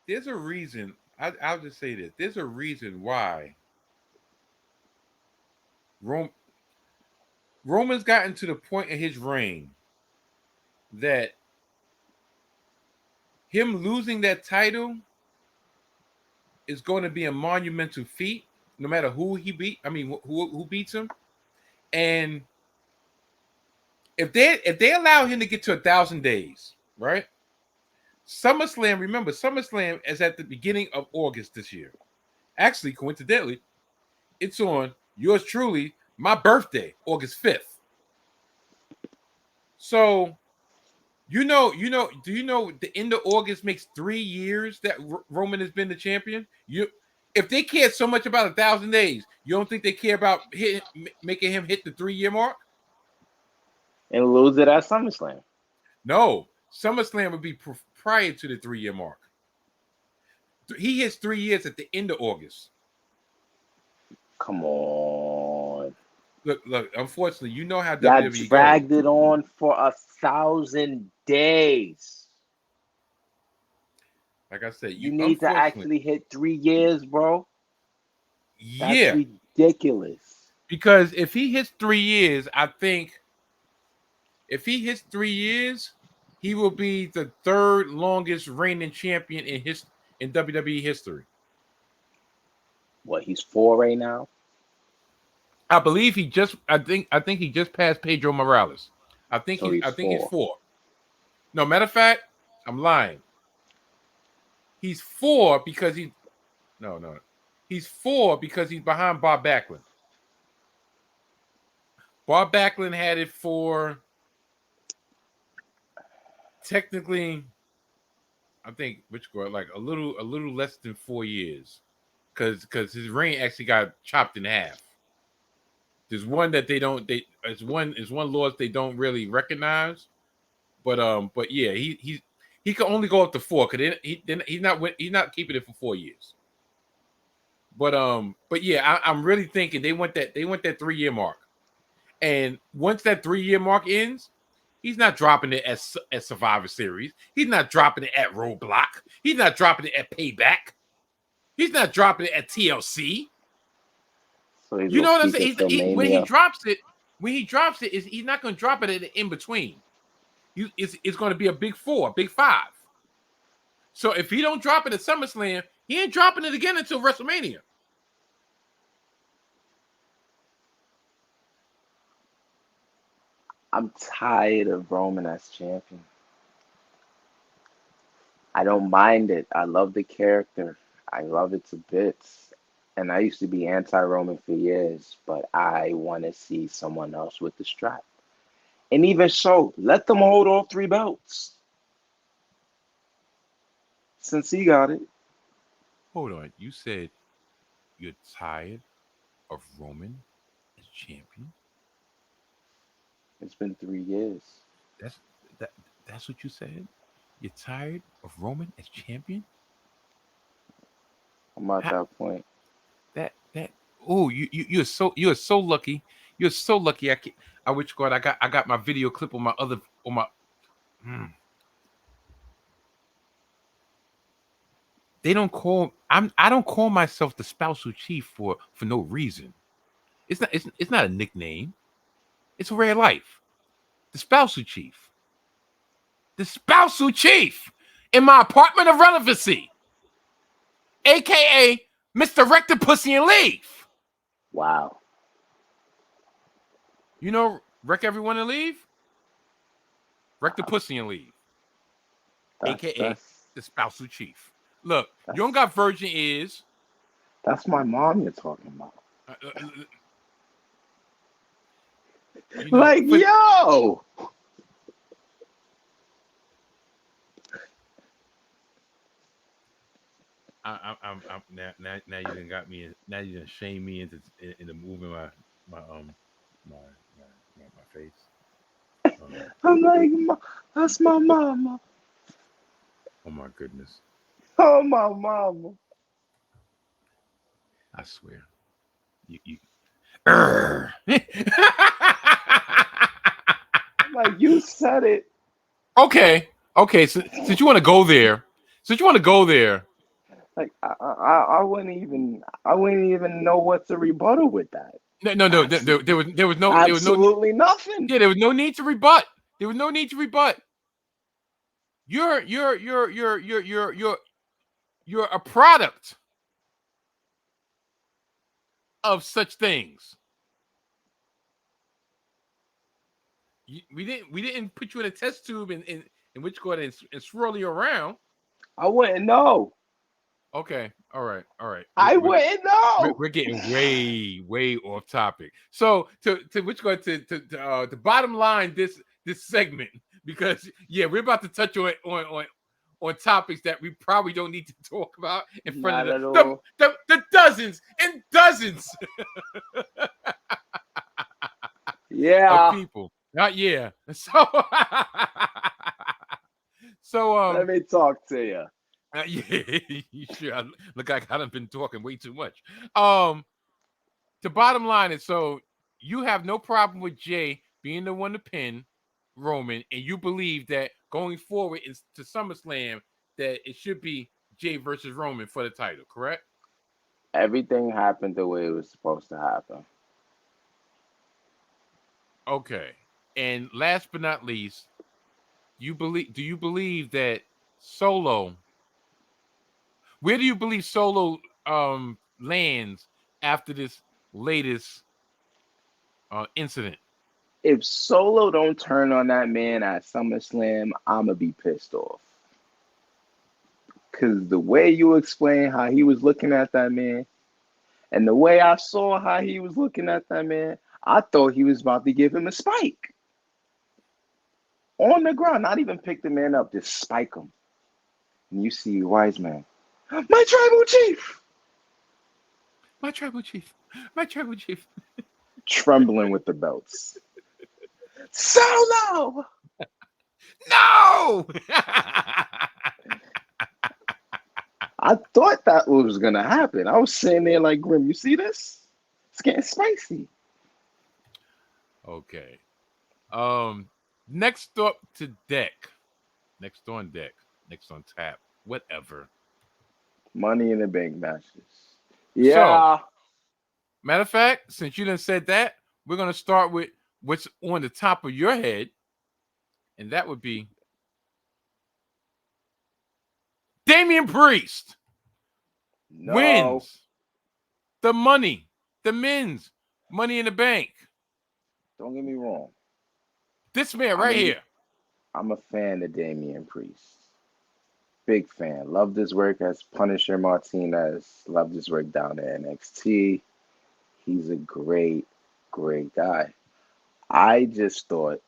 There's a reason. I'll just say this. There's a reason why Rome, Roman's gotten to the point in his reign that him losing that title is going to be a monumental feat, no matter who he beat. I mean, who beats him. And if they allow him to get to 1,000 days, right? SummerSlam. Remember, SummerSlam is at the beginning of August this year. Actually, coincidentally, it's on yours truly, my birthday, August 5th. So do you know the end of August makes 3 years that Roman has been the champion? If they care so much about 1,000 days, you don't think they care about making him hit the 3 year mark? And lose it at SummerSlam. No, SummerSlam would be prior to the 3 year mark. He hits 3 years at the end of August. Come on. Look. Unfortunately, you know how Y'all WWE goes. dragged it on for 1,000 days. Like I said, You you need to unfortunately, actually hit 3 years, bro. That's yeah, ridiculous. because if he hits 3 years, I think if he hits 3 years, he will be the third longest reigning champion in WWE history. What, he's 4 right now? I believe I think he just passed Pedro Morales. So he's I think he's 4. 4. No, matter of fact, I'm lying. He's 4 because he no. He's 4 because he's behind Bob Backlund. Bob Backlund had it for technically, I think which go like a little less than 4 years. Because his reign actually got chopped in half. There's one that they don't they it's one laws they don't really recognize. But yeah, he can only go up to 4 because he's not keeping it for 4 years. But yeah, I'm really thinking they went that 3 year mark, and once that 3 year mark ends, he's not dropping it at Survivor Series. He's not dropping it at Roadblock. He's not dropping it at Payback. He's not dropping it at TLC. So he's You gonna know what I'm keep saying? it till When he Mania. drops it, he's not going to drop it at the in between. It's going to be a big 4, big 5. So if he don't drop it at SummerSlam, he ain't dropping it again until WrestleMania. I'm tired of Roman as champion. I don't mind it. I love the character. I love it to bits. And I used to be anti-Roman for years, but I want to see someone else with the strap. And even so, let them hold all 3 belts since he got it. Hold on, you said you're tired of Roman as champion? It's been 3 years. That's that. That's what you said. You're tired of Roman as champion. I'm at How, that point. that. Oh, you're so lucky. You're so lucky. I wish God I got my video clip on my other on my. Hmm. They don't call I don't call myself the spousal chief for no reason. It's not a nickname. It's rare life. The spousal chief. The spousal chief in my apartment of relevancy, aka Mr. Rector Pussy and Leave. Wow. You know, wreck everyone and leave. Rector Pussy and Leave, That's aka that's the spousal chief. Look, you don't that's got virgin ears. that's my mom you're talking about. Uh, uh, uh, you know, Like, for yo. I'm now you done got me. Now you done shame me into moving my my face. Um, I'm like, that's my mama. oh my goodness, Oh, my mama. I swear, you. Urgh. I'm like, you said it. Okay. So since you want to go there, Like, I wouldn't even know what to rebuttal with that. no. There was no Absolutely nothing. yeah, there was no need to rebut. There was no need to rebut. You're a product of such things. We didn't put you in a test tube in which go ahead and swirl you around. I wouldn't know. Okay, all right. I wouldn't know. We're getting way off topic. So to which go to bottom line this segment, because yeah, we're about to touch on topics that we probably don't need to talk about in front Not of at all. the dozens and dozens of Yeah. people. Not yeah. So so Let me talk to you. yeah, sure. Look like I done been talking way too much. Um, the bottom line is, so you have no problem with Jay being the one to pin Roman, and you believe that going forward to SummerSlam that it should be Jay versus Roman for the title, correct? Everything happened the way it was supposed to happen. Okay. And last but not least, do you believe that Solo, where do you believe Solo lands after this latest incident? If Solo don't turn on that man at SummerSlam, I'ma be pissed off. Cause the way you explain how he was looking at that man, and the way I saw how he was looking at that man, I thought he was about to give him a spike on the ground. Not even pick the man up, just spike him. And you see Wise Man, my tribal chief, My tribal chief. My tribal chief. trembling with the belts. Solo. No! I thought that was gonna happen. I was sitting there like, Grim, you see this? It's getting spicy. Okay. Um, next up to deck. Next on deck. Next on tap. Whatever. Money in the Bank matches. So, Yeah. matter of fact, since you done said that, we're gonna start with what's on the top of your head, and that would be Damien Priest No. wins the men's Money in the Bank. Don't get me wrong. This man I'm right a here. I'm a fan of Damien Priest. Big fan. Loved his work as Punisher Martinez. Loved his work down at NXT. He's a great guy. I just thought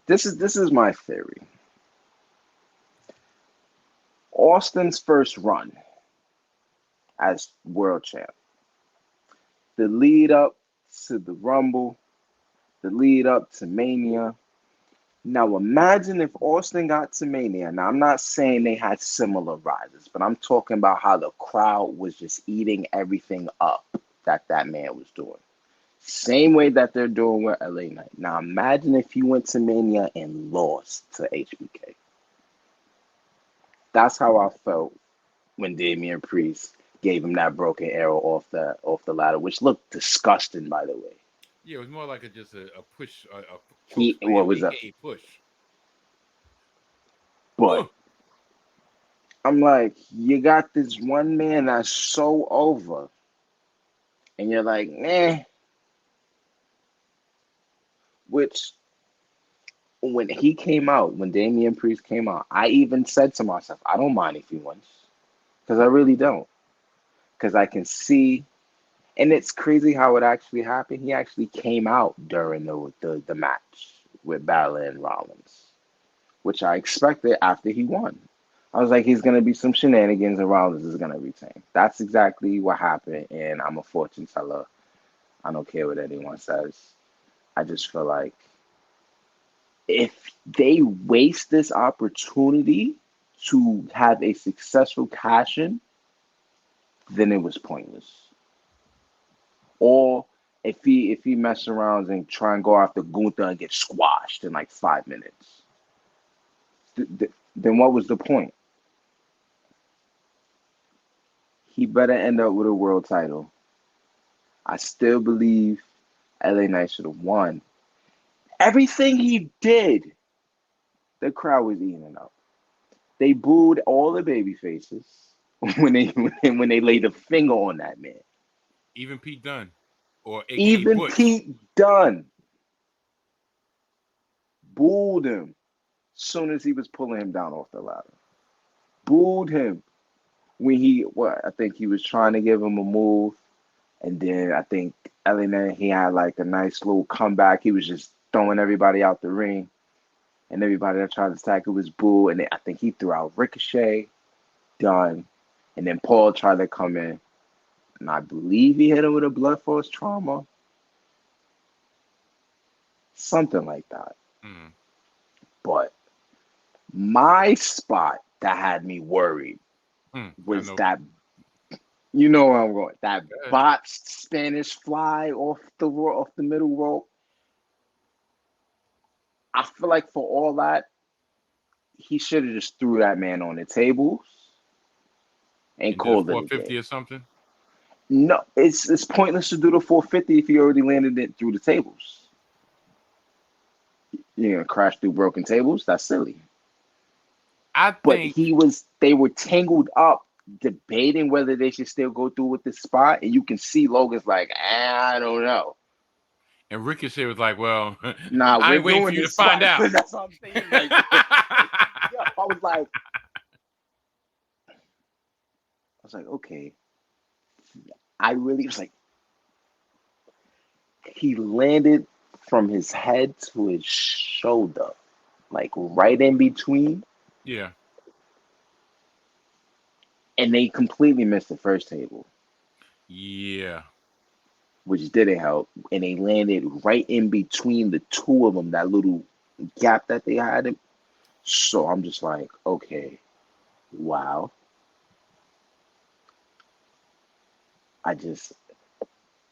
this is my theory. Austin's first run as world champ. The lead up to the Rumble, the lead up to Mania. Now imagine if Austin got to Mania. Now I'm not saying they had similar rises, but I'm talking about how the crowd was just eating everything up that man was doing. Same way that they're doing with LA Knight. Now imagine if he went to Mania and lost to HBK. That's how I felt when Damien Priest gave him that broken arrow off the ladder, which looked disgusting, by the way. Yeah, it was more like just a push, a choke He slam, what was a aka push. but Oh, I'm like, you got this one man that's so over, and you're like, eh. Which when he came out, when Damian Priest came out, I even said to myself, I don't mind if he wins, because I really don't, because I can see, and it's crazy how it actually happened. He actually came out during the match with Balor and Rollins, which I expected after he won. I was like, he's gonna be some shenanigans and Rollins is gonna retain. That's exactly what happened, and I'm a fortune teller. I don't care what anyone says. I just feel like if they waste this opportunity to have a successful cash in, then it was pointless. Or if he mess around and try and go after Gunther and get squashed in like 5 minutes, then what was the point? He better end up with a world title. I still believe LA Knight should have won. Everything he did, the crowd was eating up. They booed all the baby faces when they laid a finger on that man. even Pete Dunne, or aka Even Butch. Pete Dunne booed him as soon as he was pulling him down off the ladder. Booed him when I think he was trying to give him a move, and then I think LA he had like a nice little comeback. He was just throwing everybody out the ring, and everybody that tried to tackle was booed. And then I think he threw out Ricochet, Dunne, and then Paul tried to come in, and I believe he hit him with a blood force trauma, something like that. Mm. But my spot that had me worried I was know. that, you know where I'm going, that Go ahead. botched Spanish fly off the middle rope. I feel like for all that, he should have just threw that man on the tables and And did a called it a game. 450 or something. No, it's pointless to do the 450 if he already landed it through the tables. You're gonna crash through broken tables? That's silly. I But think, they were tangled up debating whether they should still go through with this spot, and you can see Logan's like, I don't know. and Ricochet was like, "Well, Nah, I we're ain't waiting for doing you to this find spot. out." That's what I'm saying. Like, yo, I was like, okay. I really was like, he landed from his head to his shoulder, like right in between, Yeah, and they completely missed the first table, yeah. which didn't help. And they landed right in between the two of them, that little gap that they had. So I'm just like, okay, wow. I just,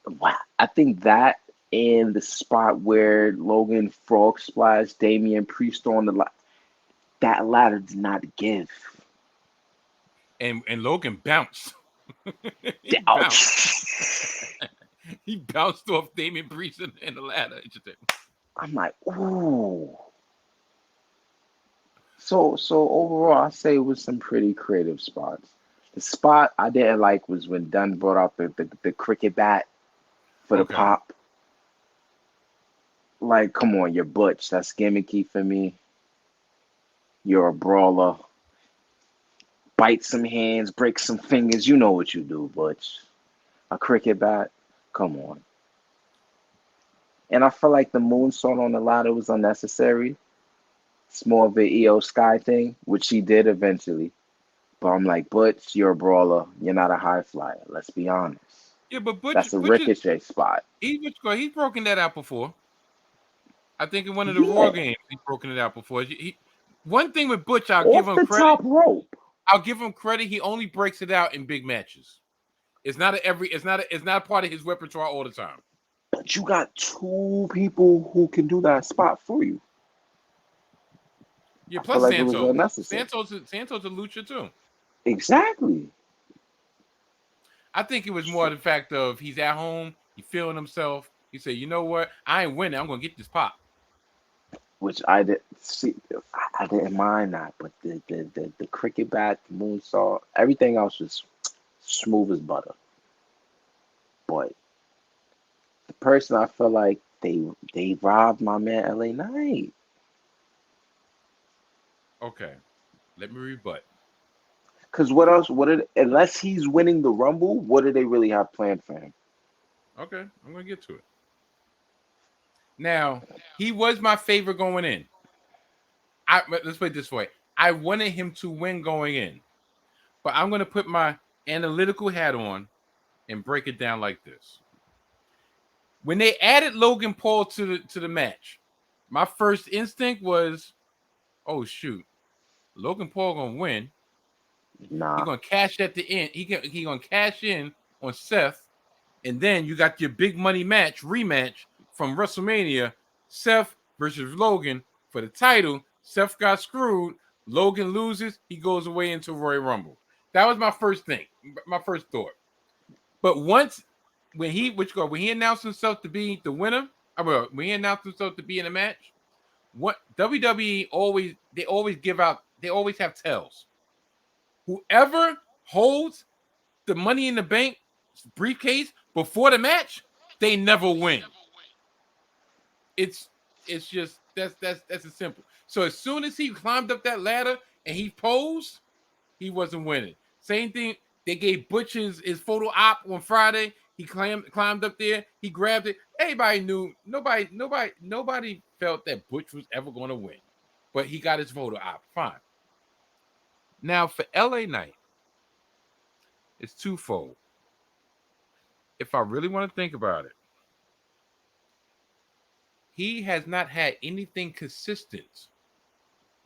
wow. I think that and the spot where Logan frog splashed Damian Priest on the that ladder did not give. And Logan bounced. He bounced. Ouch. He bounced off Damien Priest in the ladder. It's just I'm like, ooh. So overall, I say it was some pretty creative spots. The spot I didn't like was when Dunn brought out the cricket bat for the okay. pop. Like, come on, you're Butch. That's gimmicky for me. You're a brawler. Bite some hands, break some fingers. You know what you do, Butch. A cricket bat? Come on. And I feel like the moonsault on the ladder was unnecessary. It's more of an IYO SKY thing, which he did eventually. But I'm like, Butch, you're a brawler. You're not a high flyer. Let's be honest. Yeah, but That's a Butch is ricochet spot. he's broken that out before. I think in one of the Raw games he's broken it out before. One thing with Butch, I'll give Off him the credit. top rope. I'll give him credit. He only breaks it out in big matches. It's not a part of his repertoire all the time. But you got two people who can do that spot for you. Yeah, I plus feel like it was Santos. unnecessary. Santos a lucha too. Exactly. I think it was more the fact of he's at home, he's feeling himself. He said, "You know what? I ain't winning. I'm gonna get this pop." Which I did see. I didn't mind that, but the cricket bat, moonsault, everything else was smooth as butter. But the person I feel like they robbed my man LA Knight. Okay, let me rebut. Cause what else? Unless he's winning the Rumble, what do they really have planned for him? Okay, I'm gonna get to it. Now, he was my favorite going in. Let's put it this way. I wanted him to win going in. But I'm gonna put my analytical hat on and break it down like this. When they added Logan Paul to the match, my first instinct was, oh shoot, Logan Paul gonna win. Nah. He's gonna cash at the end. He gonna cash in on Seth, and then you got your big money rematch from WrestleMania, Seth versus Logan for the title. Seth got screwed. Logan loses. He goes away into Royal Rumble. That was my first thing, my first thought. But when he announced himself to be the winner, when he announced himself to be in a match, what WWE always have tells. Whoever holds the Money in the Bank briefcase before the match, they never win. It's just that's as simple. So as soon as he climbed up that ladder and he posed, he wasn't winning. Same thing. They gave Butch his photo op on Friday. He climbed up there. He grabbed it. Everybody knew. Nobody felt that Butch was ever going to win. But he got his photo op. Fine. Now for LA Knight, it's twofold. If I really want to think about it, he has not had anything consistent.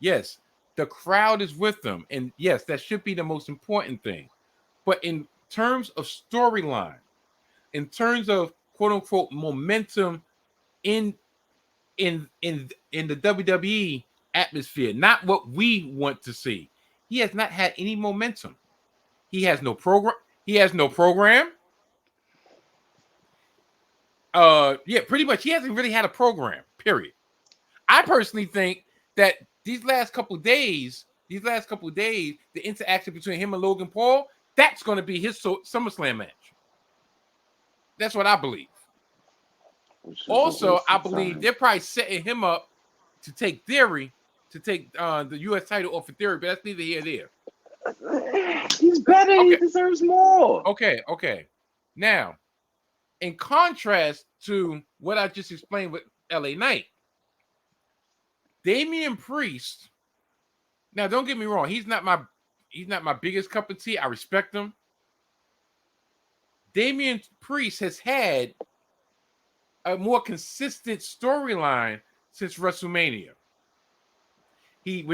Yes, the crowd is with him. And yes, that should be the most important thing. But in terms of storyline, in terms of quote unquote momentum in the WWE atmosphere, not what we want to see, he has not had any momentum. He has no program. Pretty much he hasn't really had a program, period. I personally think that these last couple of days, the interaction between him and Logan Paul, that's going to be his SummerSlam match. That's what I believe. Also, I believe they're probably setting him up to take the U.S. title off of Theory, but that's neither here nor there. He's better. Okay. He deserves more. Okay. Now, in contrast to what I just explained with LA Knight, Damien Priest. Now, don't get me wrong. He's not my biggest cup of tea. I respect him. Damien Priest has had a more consistent storyline since WrestleMania. He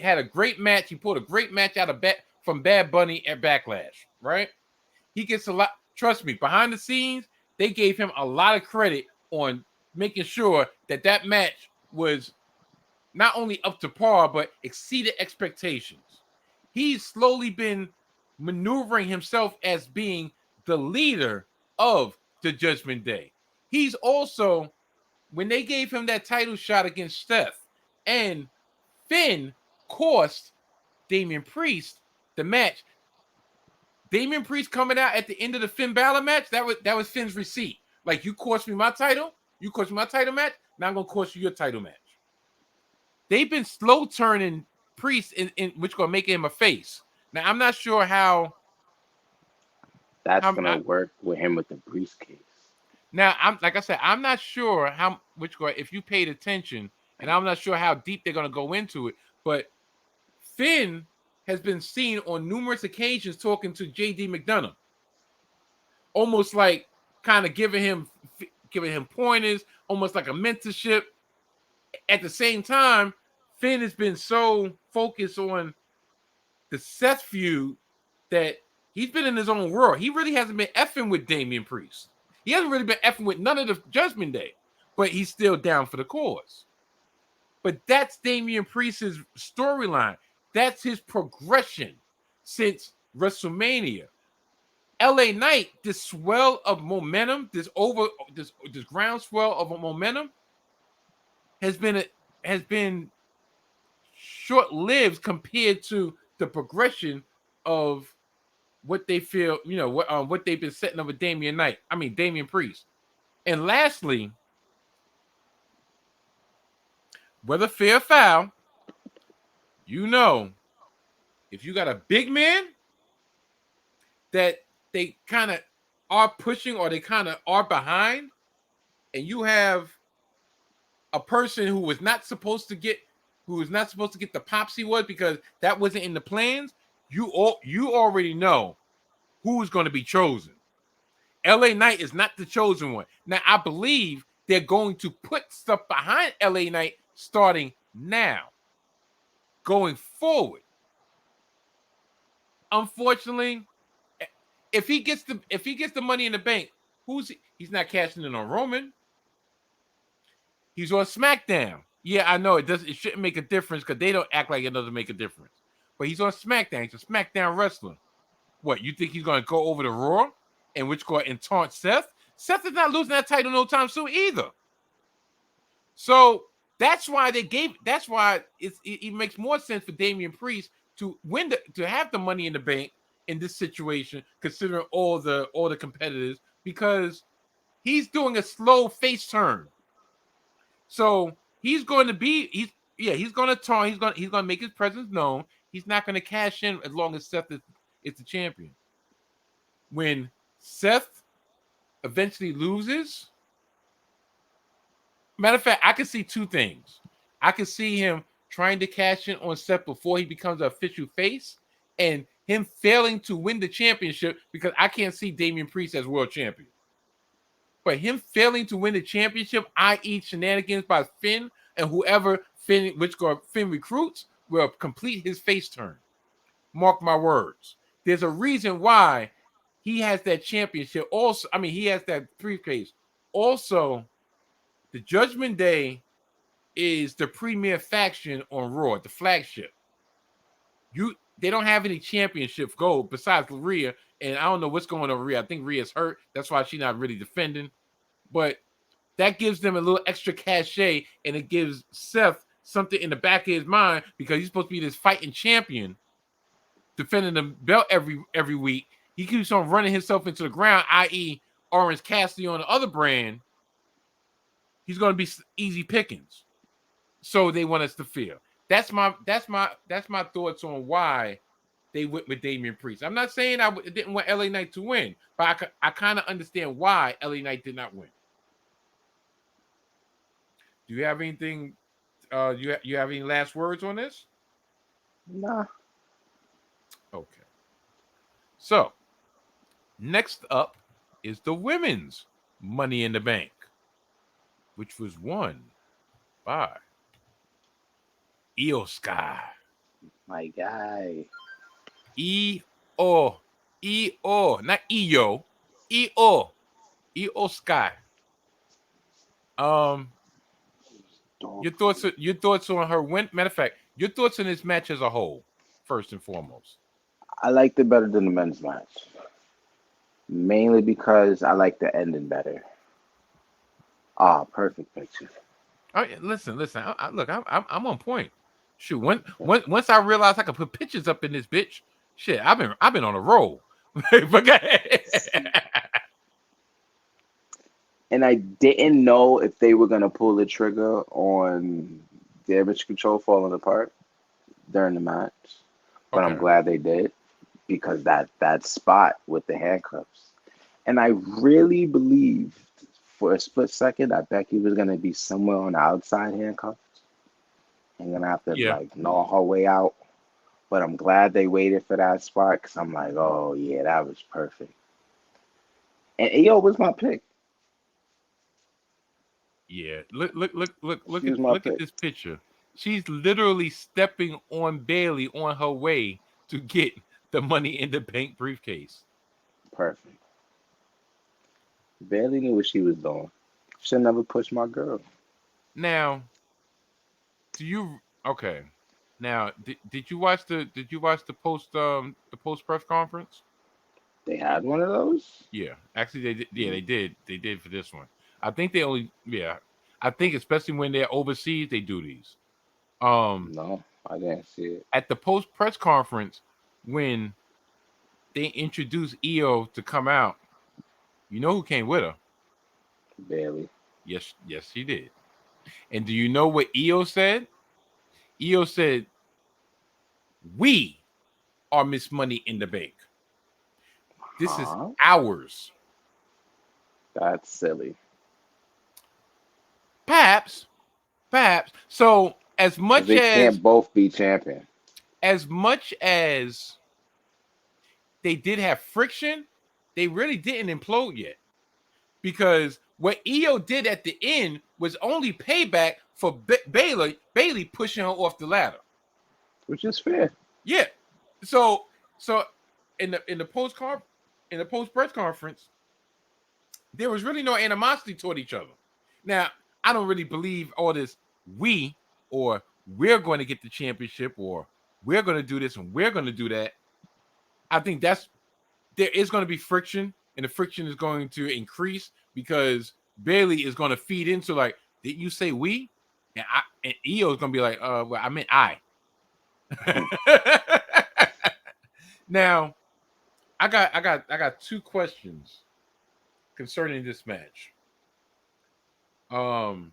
had a great match. He pulled a great match out of from Bad Bunny at Backlash, right? He gets a lot. Trust me, behind the scenes, they gave him a lot of credit on making sure that match was not only up to par, but exceeded expectations. He's slowly been maneuvering himself as being the leader of the Judgment Day. He's also, when they gave him that title shot against Steph, and Finn cost Damien Priest the match. Damien Priest coming out at the end of the Finn Balor match, that was Finn's receipt. Like, you cost me my title, match, now I'm going to cost you your title match. They've been slow turning Priest in which going to make him a face. Now, I'm not sure how that's going to work with him with the briefcase. Now, I'm not sure if you paid attention, and I'm not sure how deep they're going to go into it, but Finn has been seen on numerous occasions talking to J.D. McDonough, almost like kind of giving him giving him pointers, almost like a mentorship. At the same time, Finn has been so focused on the Seth feud that he's been in his own world. He really hasn't been effing with Damien Priest. He hasn't really been effing with none of the Judgment Day, but he's still down for the cause. But that's Damien Priest's storyline. That's his progression since WrestleMania. LA Knight, this swell of momentum, this groundswell of momentum has been short-lived compared to the progression of what they feel, what they've been setting up with Damien Priest. And lastly, whether fair or foul, if you got a big man that they kind of are pushing or they kind of are behind, and you have a person who was not supposed to get the pops he was because that wasn't in the plans, you already know who's going to be chosen. LA Knight is not the chosen one. Now, I believe they're going to put stuff behind LA Knight starting now, going forward. Unfortunately, if he gets the Money in the Bank, he's not cashing in on Roman. He's on SmackDown. Yeah, I know it shouldn't make a difference because they don't act like it doesn't make a difference. But he's on SmackDown. He's a SmackDown wrestler. What, you think he's going to go over to Raw and taunt Seth? Seth is not losing that title no time soon either. So that's why it makes more sense for Damien Priest to have the Money in the Bank in this situation, considering all the competitors, because he's doing a slow face turn. So he's going to taunt. He's going to make his presence known. He's not going to cash in as long as Seth is the champion. When Seth eventually loses, matter of fact, I can see two things. I can see him trying to cash in on Seth before he becomes an official face, and him failing to win the championship because I can't see Damien Priest as world champion. But him failing to win the championship, i.e. shenanigans by Finn and whoever Finn recruits, will complete his face turn. Mark my words. There's a reason why he has that championship. Also, he has that briefcase. Also, the Judgment Day is the premier faction on Raw, the flagship. They don't have any championship gold besides Rhea, and I don't know what's going on with Rhea. I think Rhea's hurt. That's why she's not really defending. But that gives them a little extra cachet, and it gives Seth something in the back of his mind because he's supposed to be this fighting champion, defending the belt every week. He keeps on running himself into the ground, i.e. Orange Cassidy on the other brand. He's going to be easy pickings. So they want us to feel. That's my thoughts on why they went with Damien Priest. I'm not saying I didn't want LA Knight to win, but I kind of understand why LA Knight did not win. Do you have anything? You have any last words on this? Nah. Okay. So next up is the women's Money in the Bank, which was won by IYO SKY. My guy. IYO, not IYO, IYO SKY. Your thoughts on her win? Matter of fact, your thoughts on this match as a whole, first and foremost. I liked it better than the men's match, mainly because I like the ending better. Perfect picture. Oh, listen. Look, I'm on point. Shoot, once I realized I could put pictures up in this bitch, shit, I've been on a roll. And I didn't know if they were gonna pull the trigger on damage control falling apart during the match, but I'm glad they did, because that spot with the handcuffs, and I really believed for a split second that Becky was gonna be somewhere on the outside handcuffed and gonna have to gnaw her way out. But I'm glad they waited for that spot, because I'm like, oh yeah, that was perfect. And IYO was my pick. Yeah. Look Excuse my look at pick. this picture. She's literally stepping on Bailey on her way to get the Money in the Bank briefcase. Perfect. Bailey knew what she was doing. Should never push my girl. Now, do you okay? Now, did you watch the post press conference? They had one of those? Yeah, actually they did. Yeah, they did for this one. I think they only yeah. I think especially when they're overseas, they do these. Um, No, I didn't see it. at the post press conference when they introduced EO to come out, you know who came with her? Bailey. Yes, she did. And do you know what EO said? EO said, "We are Miss Money in the Bank. This is Huh? ours." That's silly. Perhaps, perhaps. So Because they can't both be champion. as much as they did have friction, they really didn't implode yet. Because what EO did at the end was only payback for Bailey pushing her off the ladder. Which is fair. Yeah. So in the post press conference, there was really no animosity toward each other. Now, I don't really believe all this we or we're going to get the championship or we're going to do this and we're going to do that. I think there is going to be friction, and the friction is going to increase because Bailey is going to feed into like, did you say we? And EO is going to be like, well, I meant I. Now, I got two questions concerning this match. Um,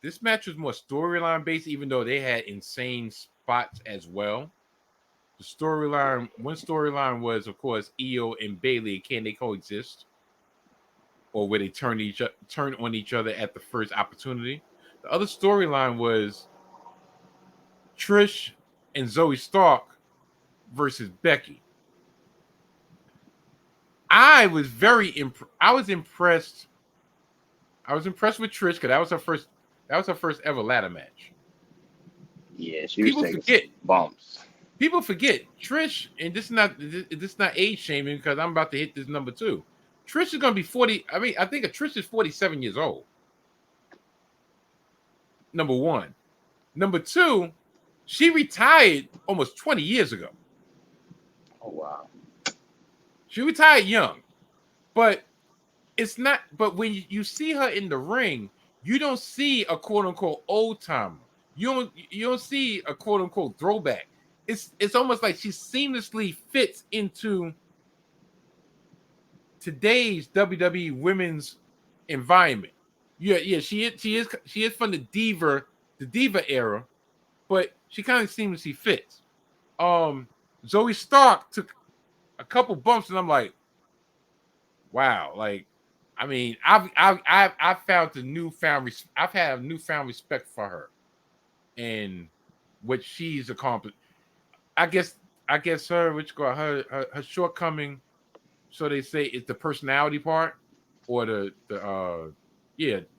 this match was more storyline based, even though they had insane spots as well. One storyline was, of course, EO and Bailey. Can they coexist, or will they turn on each other at the first opportunity? The other storyline was Trish and Zoe Stark versus Becky. I was impressed. I was impressed with Trish because that was her first. That was her first ever ladder match. Yeah, she was People taking some forget. bumps. People forget Trish, and this is not age shaming because I'm about to hit this number two. Trish is going to be 40. I mean, I think Trish is 47 years old. Number one. Number two, she retired almost 20 years ago. Oh wow. She retired young, but it's not. But when you see her in the ring, you don't see a quote unquote old timer. You don't see a quote unquote throwback. It's almost like she seamlessly fits into today's WWE women's environment. Yeah, she is from the diva era, but she kind of seamlessly fits. Zoe Stark took a couple bumps, and I'm like, wow. Like, I mean, I've found I've had a newfound respect for her and what she's accomplished. I guess her shortcoming, so they say, is the personality part or the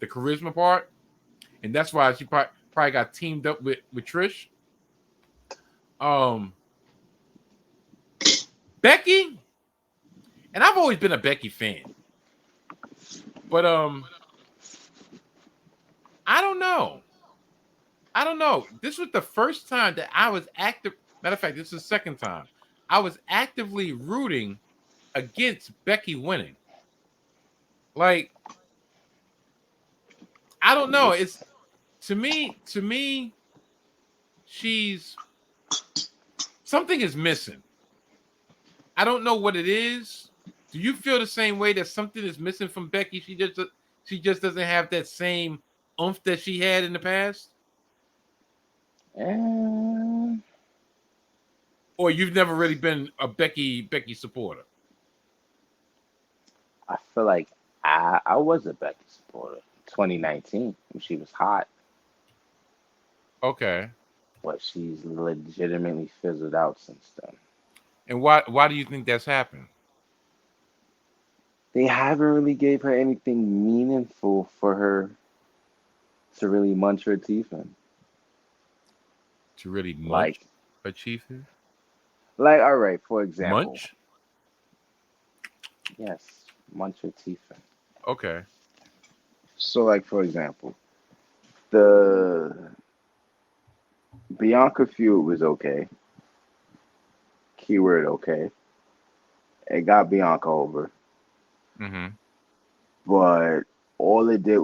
charisma part, and that's why she probably got teamed up with Trish. Um, Becky, and I've always been a Becky fan, but I don't know. I don't know. This was the first time that I was active. Matter of fact, this is the second time I was actively rooting against Becky winning. Like, I don't know. It's to me, she's something is missing. I don't know what it is. Do you feel the same way that something is missing from Becky? She just doesn't have that same oomph that she had in the past? And Or you've never really been a Becky supporter? I feel like I was a Becky supporter. 2019 when she was hot, Okay. but she's legitimately fizzled out since then. And why do you think that's happened? They haven't really gave her anything meaningful for her To really munch her teeth in. To really munch Like, a chief in? all right, for example. Munch? Yes, munch her teeth in. Okay. So, like for example, the Bianca feud was okay. Keyword okay. It got Bianca over, Mm-hmm. but all it did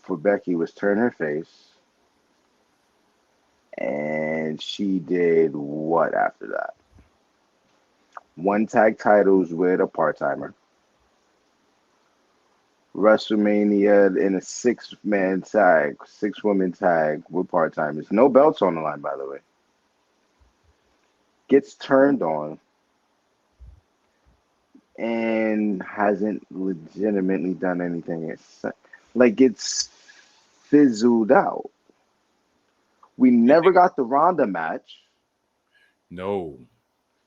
for Becky was turn her face, and she did what after that? One tag titles with a part timer. WrestleMania in a 6-man tag, 6-woman tag with part timers. No belts on the line, by the way. Gets turned on and hasn't legitimately done anything. It's fizzled out. We You never think? got the Ronda match. No.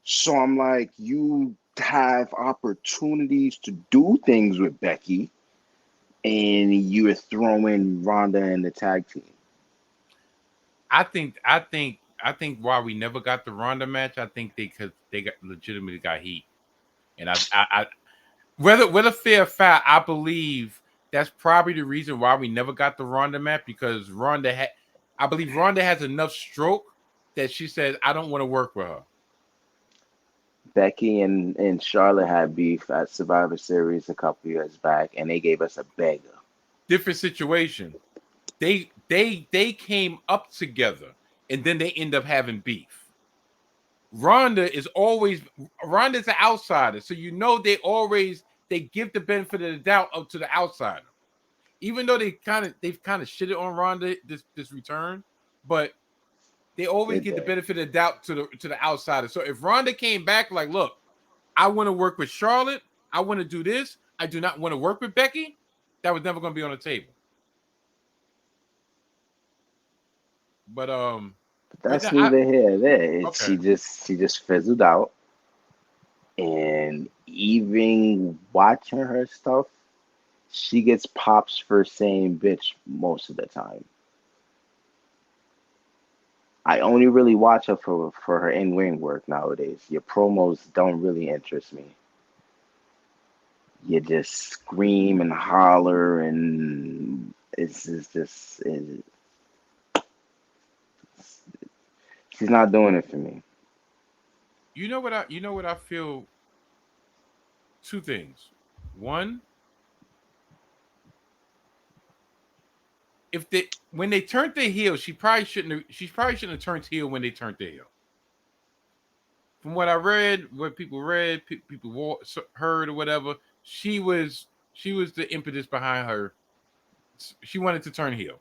So I'm like, you have opportunities to do things with Becky, and you're throwing Ronda in the tag team. I think why we never got the Ronda match, I think because they got legitimately got heat. And I whether fair or foul, I believe that's probably the reason why we never got the Ronda match, because I believe Ronda has enough stroke that she says, I don't want to work with her. Becky and Charlotte had beef at Survivor Series a couple years back, and they gave us a beggar. Different situation. They came up together and then they end up having beef. Ronda's an outsider, so they give the benefit of the doubt up to the outsider. Even though they've kind of shitted on Ronda this return, but they always Did give the they? benefit of the doubt to the outsider. So if Ronda came back like, look, I want to work with Charlotte, I want to do this, I do not want to work with Becky, that was never going to be on the table. But That's neither here nor there. okay. She just fizzled out, and even watching her stuff, she gets pops for saying bitch most of the time. I only really watch her for her in-ring work nowadays. Your promos don't really interest me. You just scream and holler, and she's not doing it for me. You know what I feel. Two things. One, if they when they turned their heel, she probably shouldn't have turned heel when they turned their heel. From what I read, what people read, people heard or whatever, she was the impetus behind her. She wanted to turn heel.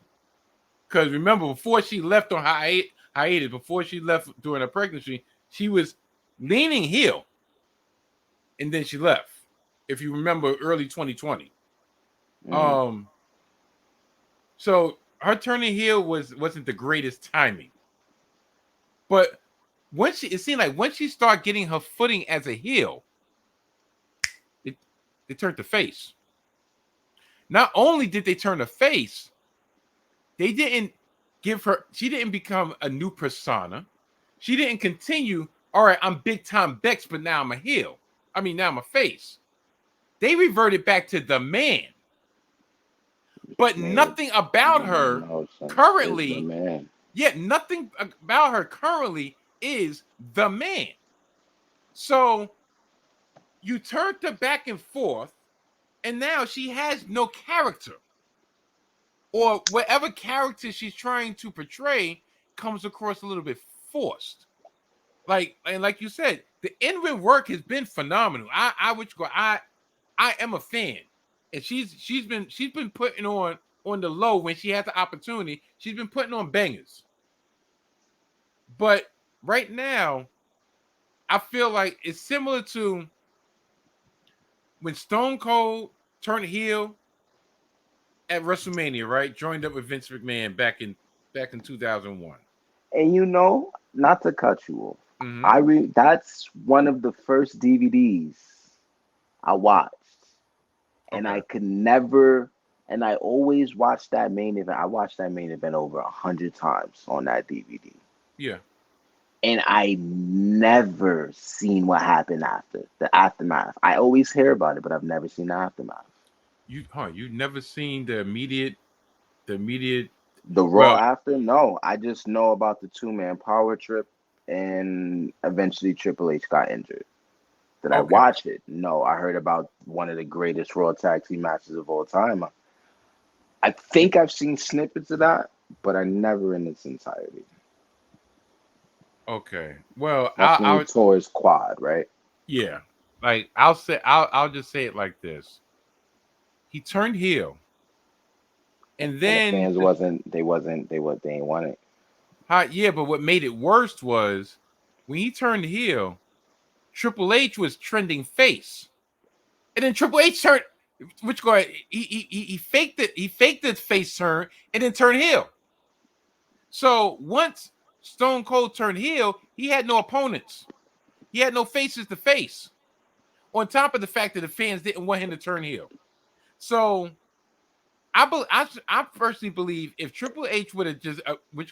Because remember, before she left on hiatus, before she left during her pregnancy, she was leaning heel, and then she left. If you remember, early 2020. Mm. So her turning heel wasn't the greatest timing, but it seemed like once she started getting her footing as a heel, it turned to face. Not only did they turn to face, they didn't she didn't become a new persona. She didn't continue, all right, I'm big time Bex, but now I'm a heel. I mean, now I'm a face. They reverted back to the man. But Made nothing about her no sense. Is the currently, man. yet nothing about her currently is the man. So you turned her back and forth, and now she has no character. Or whatever character she's trying to portray comes across a little bit forced. Like you said, the in-ring work has been phenomenal. I am a fan, and she's been putting on the low when she had the opportunity. She's been putting on bangers, but right now, I feel like it's similar to when Stone Cold turned heel at WrestleMania, right? Joined up with Vince McMahon back in 2001. And not to cut you off, Mm-hmm. that's one of the first DVDs I watched, and Okay. I could never And I always watch that main event. I watched that main event over 100 times on that DVD. Yeah. And I never seen what happened after the aftermath. I always hear about it, but I've never seen the aftermath. You never seen the immediate The Raw well, after? No, I just know about the 2-man power trip, and eventually Triple H got injured. Did I okay. watch it? No, I heard about one of the greatest Raw tag team matches of all time. I think I've seen snippets of that, but I never in its entirety. Okay. Well, That's when he I tore his quad, right? yeah. Like I'll just say it like this. He turned heel. And And the then fans they ain't want it. yeah, but what made it worse was when he turned heel, Triple H was trending face. And then Triple H turned which guy he faked it. He faked the face turn and then turned heel. So once Stone Cold turned heel, he had no opponents. He had no faces to face. On top of the fact that the fans didn't want him to turn heel. So I personally believe if Triple H would have just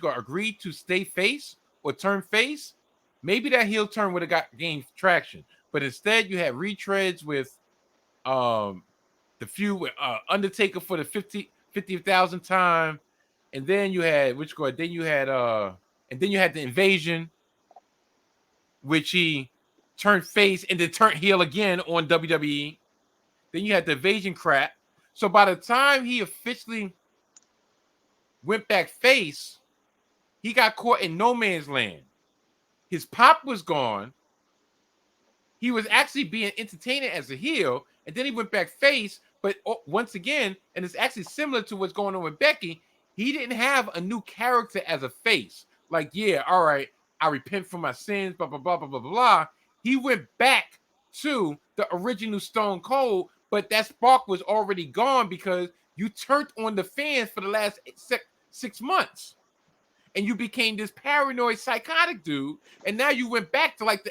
agreed to stay face or turn face, maybe that heel turn would have gained traction. But instead, you had retreads with the feud with Undertaker for the 50,000th time, and then you had and then you had the Invasion, which he turned face and then turned heel again on WWE. Then you had the Invasion crap. So by the time he officially went back face, he got caught in no man's land. His pop was gone. He was actually being entertaining as a heel, and then he went back face. But once again, and it's actually similar to what's going on with Becky, he didn't have a new character as a face. Like, yeah, all right, I repent for my sins, blah, blah, blah, blah, blah, blah. He went back to the original Stone Cold, but that spark was already gone because you turned on the fans for the last 6 months. And you became this paranoid, psychotic dude, and now you went back to like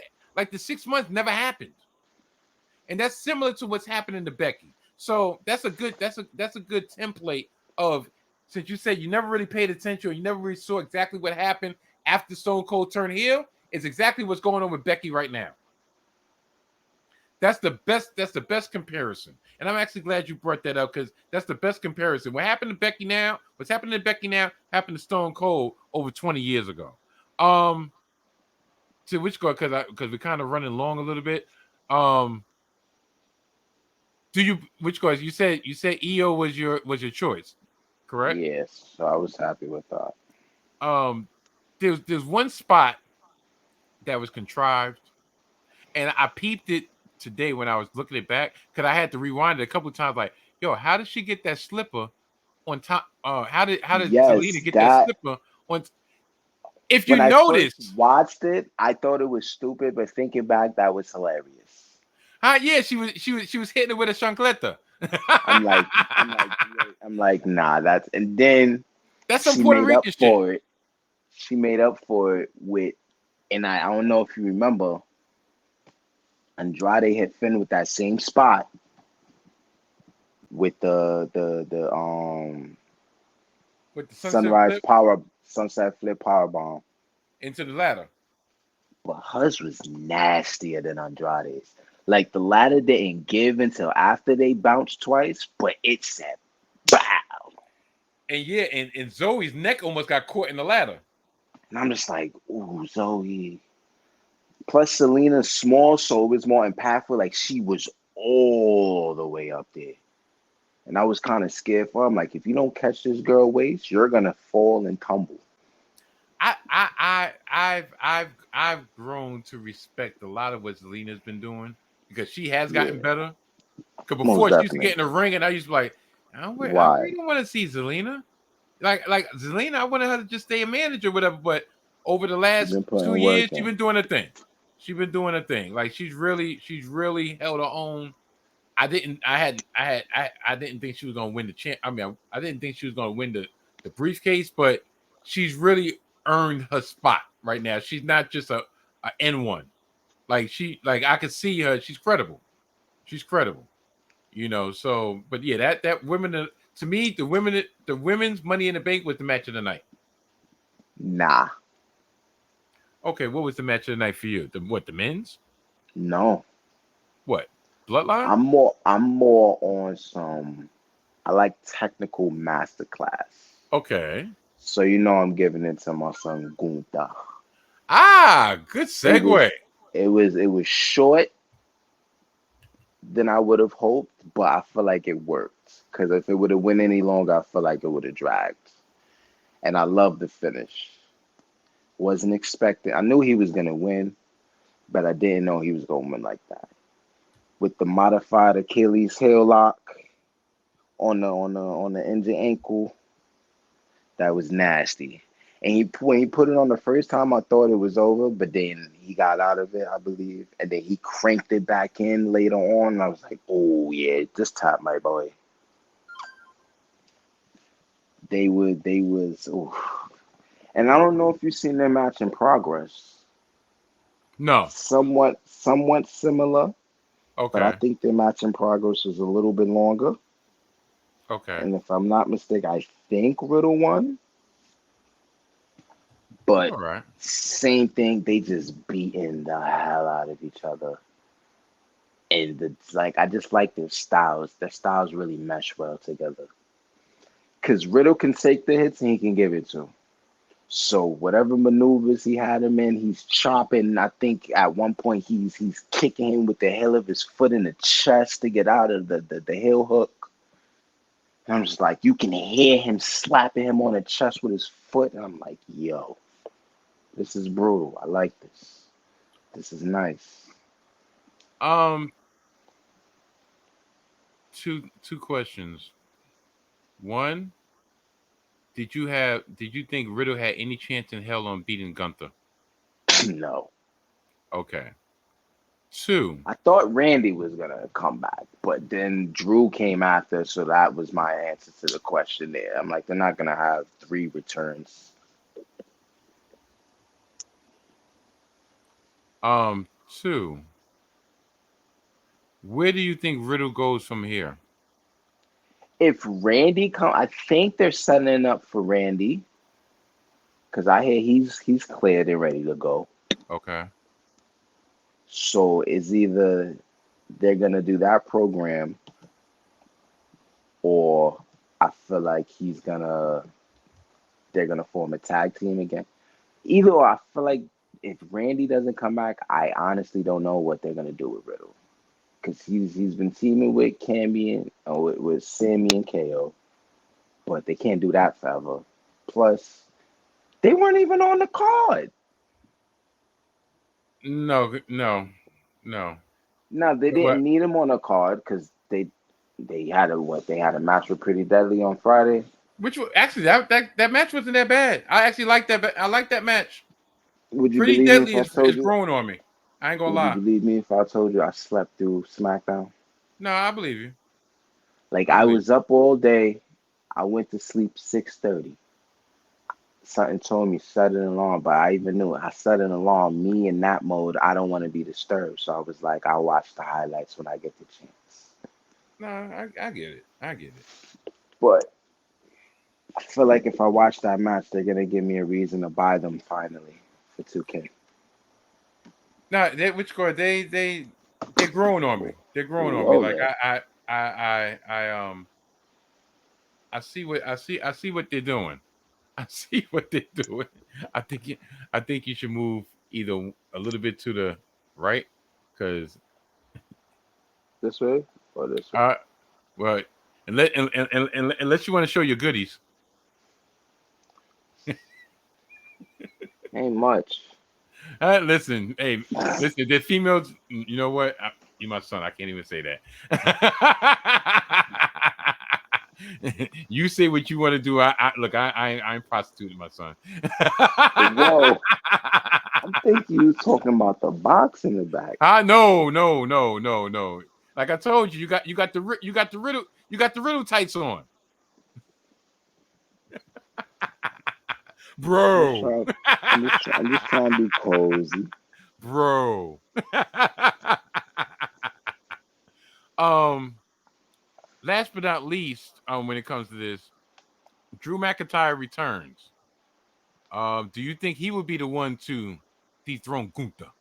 the 6 months never happened, and that's similar to what's happening to Becky. So that's a good template of, since you said you never really paid attention or you never really saw exactly what happened after Stone Cold turned heel, is exactly what's going on with Becky right now. That's the best comparison. And I'm actually glad you brought that up because that's the best comparison. What's happening to Becky now happened to Stone Cold over 20 years ago. To which go because we're kind of running long a little bit. Which goes you said EO was your choice, correct? Yes, so I was happy with that. There's one spot that was contrived, and I peeped it today when I was looking it back because I had to rewind it a couple of times. Like, yo, how did she get that slipper on top? How did Zelina Yes, get that that slipper on? If you when I first notice, watched it, I thought it was stupid, but thinking back, that was hilarious. yeah, she was hitting it with a chancleta. I'm like, I'm like, nah, that's. And then That's some she Puerto made up Rican shit. for it. She made up for it with, and I don't know if you remember, Andrade had Finn with that same spot with the With the sunset flip power bomb. into the ladder. But hers was nastier than Andrade's. Like the ladder didn't give until after they bounced twice, but it said bow. And yeah, and Zoe's neck almost got caught in the ladder. And I'm just like, ooh, Zoe. Plus Selena's small, so it was more impactful. Like she was all the way up there. And I was kind of scared for her. I'm like, if you don't catch this girl waist, you're gonna fall and tumble. I've grown to respect a lot of what Zelina's been doing because she has gotten Yeah, better. Because most before she used to get definitely. in the ring and I used to be like, I Why? really don't want to see Zelina. Like Zelina, I wanted her to just stay a manager, or whatever. But over the She's last been 2 putting years, work she's in. been doing her thing. She's been doing her thing. Like she's really held her own. I didn't think she was gonna win the champ. I mean, I didn't think she was gonna win the briefcase, but she's really earned her spot right now. She's not just a N1. Like I could see her. She's credible. She's credible. So but yeah, that women To me, the women's Money in the Bank was the match of the night. Nah. Okay, what was the match of the night for you? The men's? No. What? Bloodline? I'm more on some. I like technical masterclass. Okay. So I'm giving it to my son Gunther. Ah, good segue. It was short than I would have hoped, but I feel like it worked. Because if it would have went any longer, I feel like it would have dragged. And I love the finish. Wasn't expecting. I knew he was gonna win, but I didn't know he was gonna win like that. With the modified Achilles heel lock on the injured ankle, that was nasty. And when he put it on the first time, I thought it was over, but then he got out of it, I believe, and then he cranked it back in later on. And I was like, oh yeah, this time, my boy. They was, oof. And I don't know if you've seen their match in progress. No. Somewhat similar, but I Okay. think their match in progress was a little bit longer. Okay. And if I'm not mistaken, I think Riddle won. But All right. same thing, they just beating the hell out of each other. And I just like their styles. Their styles really mesh well together. Because Riddle can take the hits and he can give it to him. So whatever maneuvers he had him in, he's chopping. I think at one point he's kicking him with the heel of his foot in the chest to get out of the heel hook. And I'm just like, you can hear him slapping him on the chest with his foot. And I'm like, yo, this is brutal. I like this. This is nice. Two questions. One, did you think Riddle had any chance in hell on beating Gunther? No. Okay. Two. I thought Randy was going to come back, but then Drew came after, so that was my answer to the question there. I'm like, they're not going to have 3 returns. Two. Where do you think Riddle goes from here? If Randy come, I think they're setting up for Randy, because I hear he's cleared and ready to go. Okay. So it's either they're going to do that program, or I feel like they're going to form a tag team again. Either or, I feel like if Randy doesn't come back, I honestly don't know what they're going to do with Riddle. Because he's been teaming with Cammy with Sammy and KO, but they can't do that forever. Plus, they weren't even on the card. No. No, they But didn't need him on the card because they had a match with Pretty Deadly on Friday. which actually that match wasn't that bad. I actually like that. I like that match. Would you Pretty believe me Deadly if I told is you? growing on me. I ain't gonna Would you lie. believe me if I told you I slept through SmackDown? No, I believe you. Like I I believe was up all day. I went to sleep 6:30. Something told me set an alarm, but I even knew it. I set an alarm. Me in that mode, I don't want to be disturbed. So I was like, I'll watch the highlights when I get the chance. you. No, I get it. I get it. But I feel like if I watch that match, they're gonna give me a reason to buy them finally for 2K. No, which score? They're growing on me. They're growing on me. Oh Like yeah. I see what they're doing. I see what they're doing. I think you, I think you should move either a little bit to the right, because This way or this way? well, unless you want to show your goodies. Ain't much. Listen, hey, listen. The females, you know what? You my son. I can't even say that. You say what you want to do. Look. I ain't prostituting my son. Whoa. I'm thinking you talking about the box in the back. No. Like I told you, you got the riddle tights on, bro. I'm just trying to be cozy. Bro. last but not least, when it comes to this, Drew McIntyre returns. Do you think he would be the one to dethrone Gunther?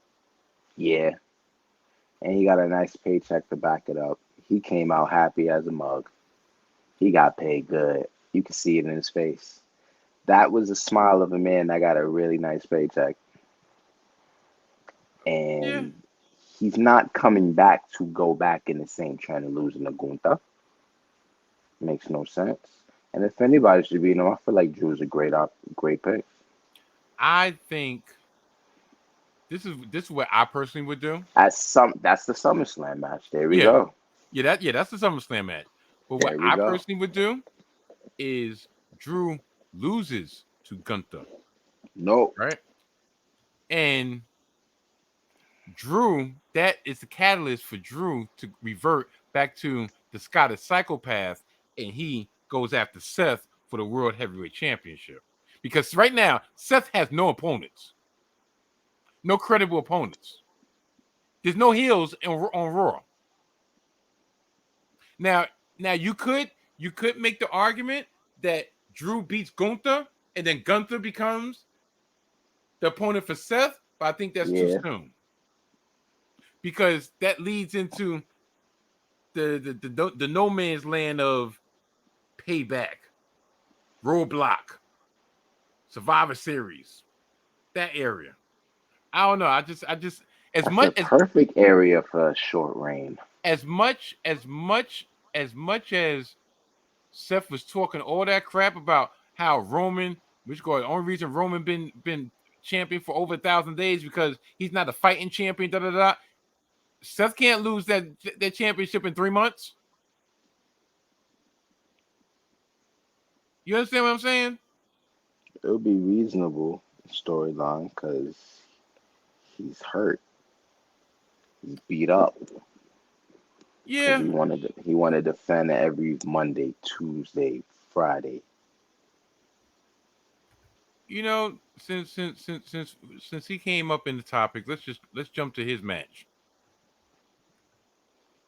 Yeah. And he got a nice paycheck to back it up. He came out happy as a mug. He got paid good. You can see it in his face. That was a smile of a man that got a really nice paycheck. Yeah. And he's not coming back to go back in the same trend and losing to Gunther. Makes no sense. And if anybody should beat him, I feel like Drew's a great pick. I think this is what I personally would do. That's the SummerSlam match. There we Yeah. go. That's the SummerSlam match. But what I personally would do is Drew loses to Gunther. Nope. Right? And Drew, that is the catalyst for Drew to revert back to the Scottish psychopath, and he goes after Seth for the World Heavyweight Championship. Because right now, Seth has no opponents. No credible opponents. There's no heels on Raw. Now you could make the argument that Drew beats Gunther and then Gunther becomes the opponent for Seth, but I think that's too soon. Because that leads into the no man's land of Payback, Roadblock, Survivor Series, that area. I don't know. I just That's a perfect area for a short reign. As much as Seth was talking all that crap about how Roman, the only reason Roman been champion for over 1,000 days because he's not a fighting champion. Seth can't lose that championship in 3 months. You understand what I'm saying? It'll be reasonable storyline because he's hurt. He's beat up. Yeah. He wanted to defend every Monday, Tuesday, Friday. You know, since he came up in the topic, let's jump to his match.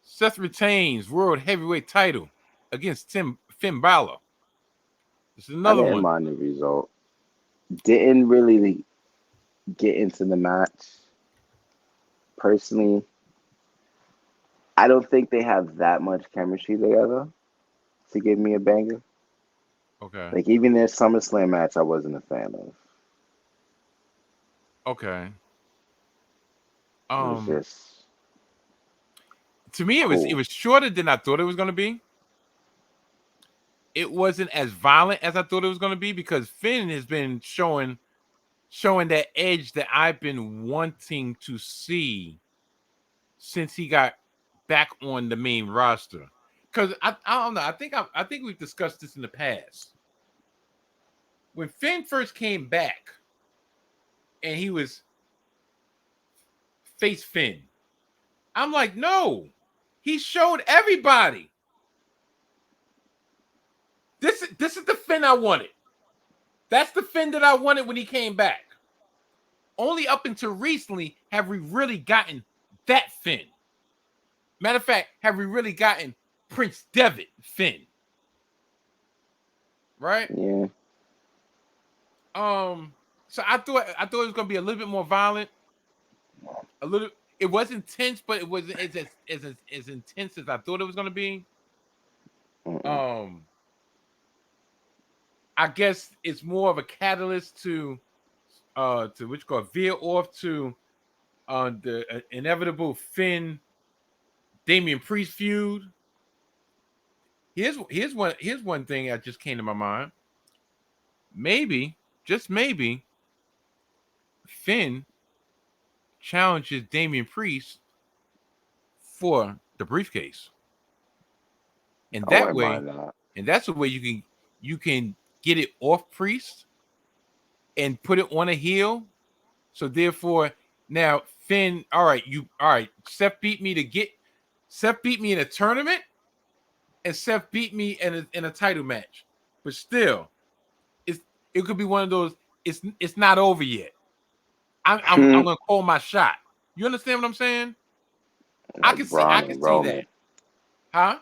Seth retains World Heavyweight title against Finn Balor. This is another one. I didn't mind the result. Didn't really get into the match. Personally, I don't think they have that much chemistry together to give me a banger. Okay. Like even their SummerSlam match, I wasn't a fan of. Okay. It was just to me, it was shorter than I thought it was going to be. It wasn't as violent as I thought it was going to be because Finn has been showing that edge that I've been wanting to see since he got back on the main roster. Because I don't know. I think we've discussed this in the past. When Finn first came back and he was face Finn, I'm like, no, he showed everybody. This is the Finn I wanted. That's the Finn that I wanted when he came back. Only up until recently have we really gotten that Finn. Matter of fact, have we really gotten Prince Devitt Finn? Right? Yeah. So I thought it was gonna be a little bit more violent. It was intense, but it wasn't as intense as I thought it was gonna be. I guess it's more of a catalyst to veer off to the inevitable Finn Damien Priest feud. Here's one thing that just came to my mind. Maybe, just maybe, Finn challenges Damien Priest for the briefcase, and that's the way you can get it off Priest and put it on a heel. So therefore, now Finn, all right. Seth beat me in a tournament, and Seth beat me in a title match. But still, it could be one of those. It's not over yet. I'm gonna call my shot. You understand what I'm saying? I can see that. Huh?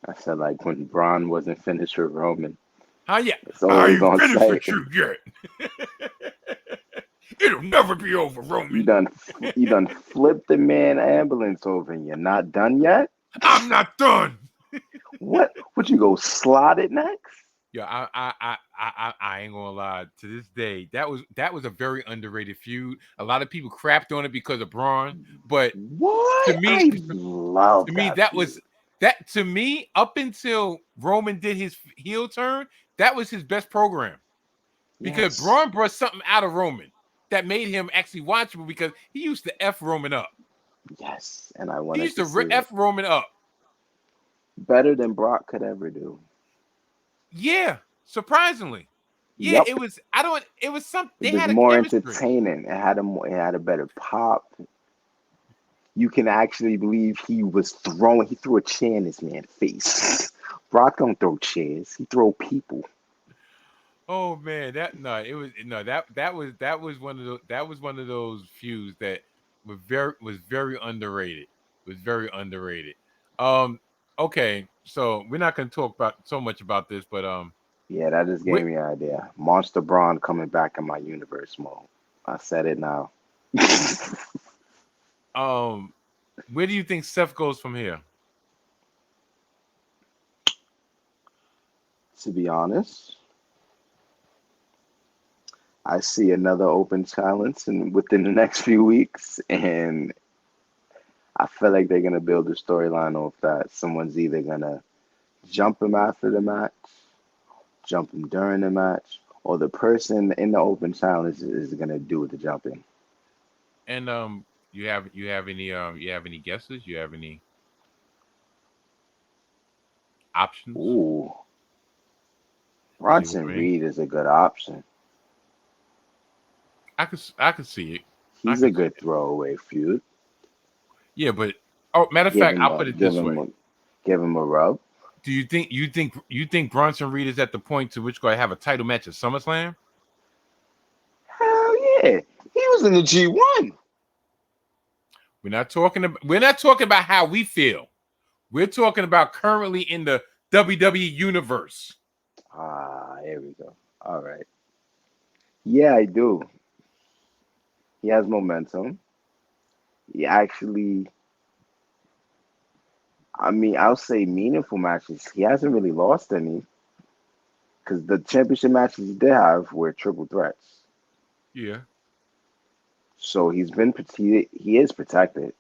I said like when Braun wasn't finished with Roman. How yeah? It's Are always you on finished site. with you yet? It'll never be over, You Roman. done you done flipped the man ambulance over and you're not done yet? I'm not done. What? Would you go slot it next? Yeah, I ain't gonna lie. To this day, that was a very underrated feud. A lot of people crapped on it because of Braun, but What? to me, I love to me that that feud. was that to me up until Roman did his heel turn, that was his best program because Yes. Braun brought something out of Roman that made him actually watchable because he used to F Roman up. Yes. And I He wanted used to to see it. F Roman up. Better than Brock could ever do. Yeah, surprisingly. Yeah, Yep. it was. I don't. It was some. It They was had a more chemistry. entertaining. It had a better pop. You can actually believe he threw a chair in this man's face. Brock don't throw chairs. He throw people. Oh man, that was one of those feuds that was very underrated. Was very underrated. Um, okay, so we're not going to talk about so much about this, but Yeah, that just wh- gave me an idea. Monster Braun coming back in my universe mode. I said it now. where do you think Seth goes from here? To be honest, I see another open challenge within the next few weeks, and I feel like they're gonna build a storyline off that. Someone's either gonna jump him after the match, jump him during the match, or the person in the open challenge is gonna do the jumping. And you have any guesses? You have any options? Ooh, See what I Bronson mean? Reed is a good option. I could see it. I He's a could see good it. throwaway feud. Yeah, but oh, matter of Give fact, him I'll a put it give this him way. a give him a rub. Do you think Bronson Reed is at the point to which going to have a title match at SummerSlam? Hell yeah, he was in the G1. We're not talking about how we feel. We're talking about currently in the WWE universe. Ah, here we go. All right. Yeah, I do. He has momentum. He actually, I mean, I'll say meaningful matches. He hasn't really lost any because the championship matches he did have were triple threats. Yeah. So he is protected.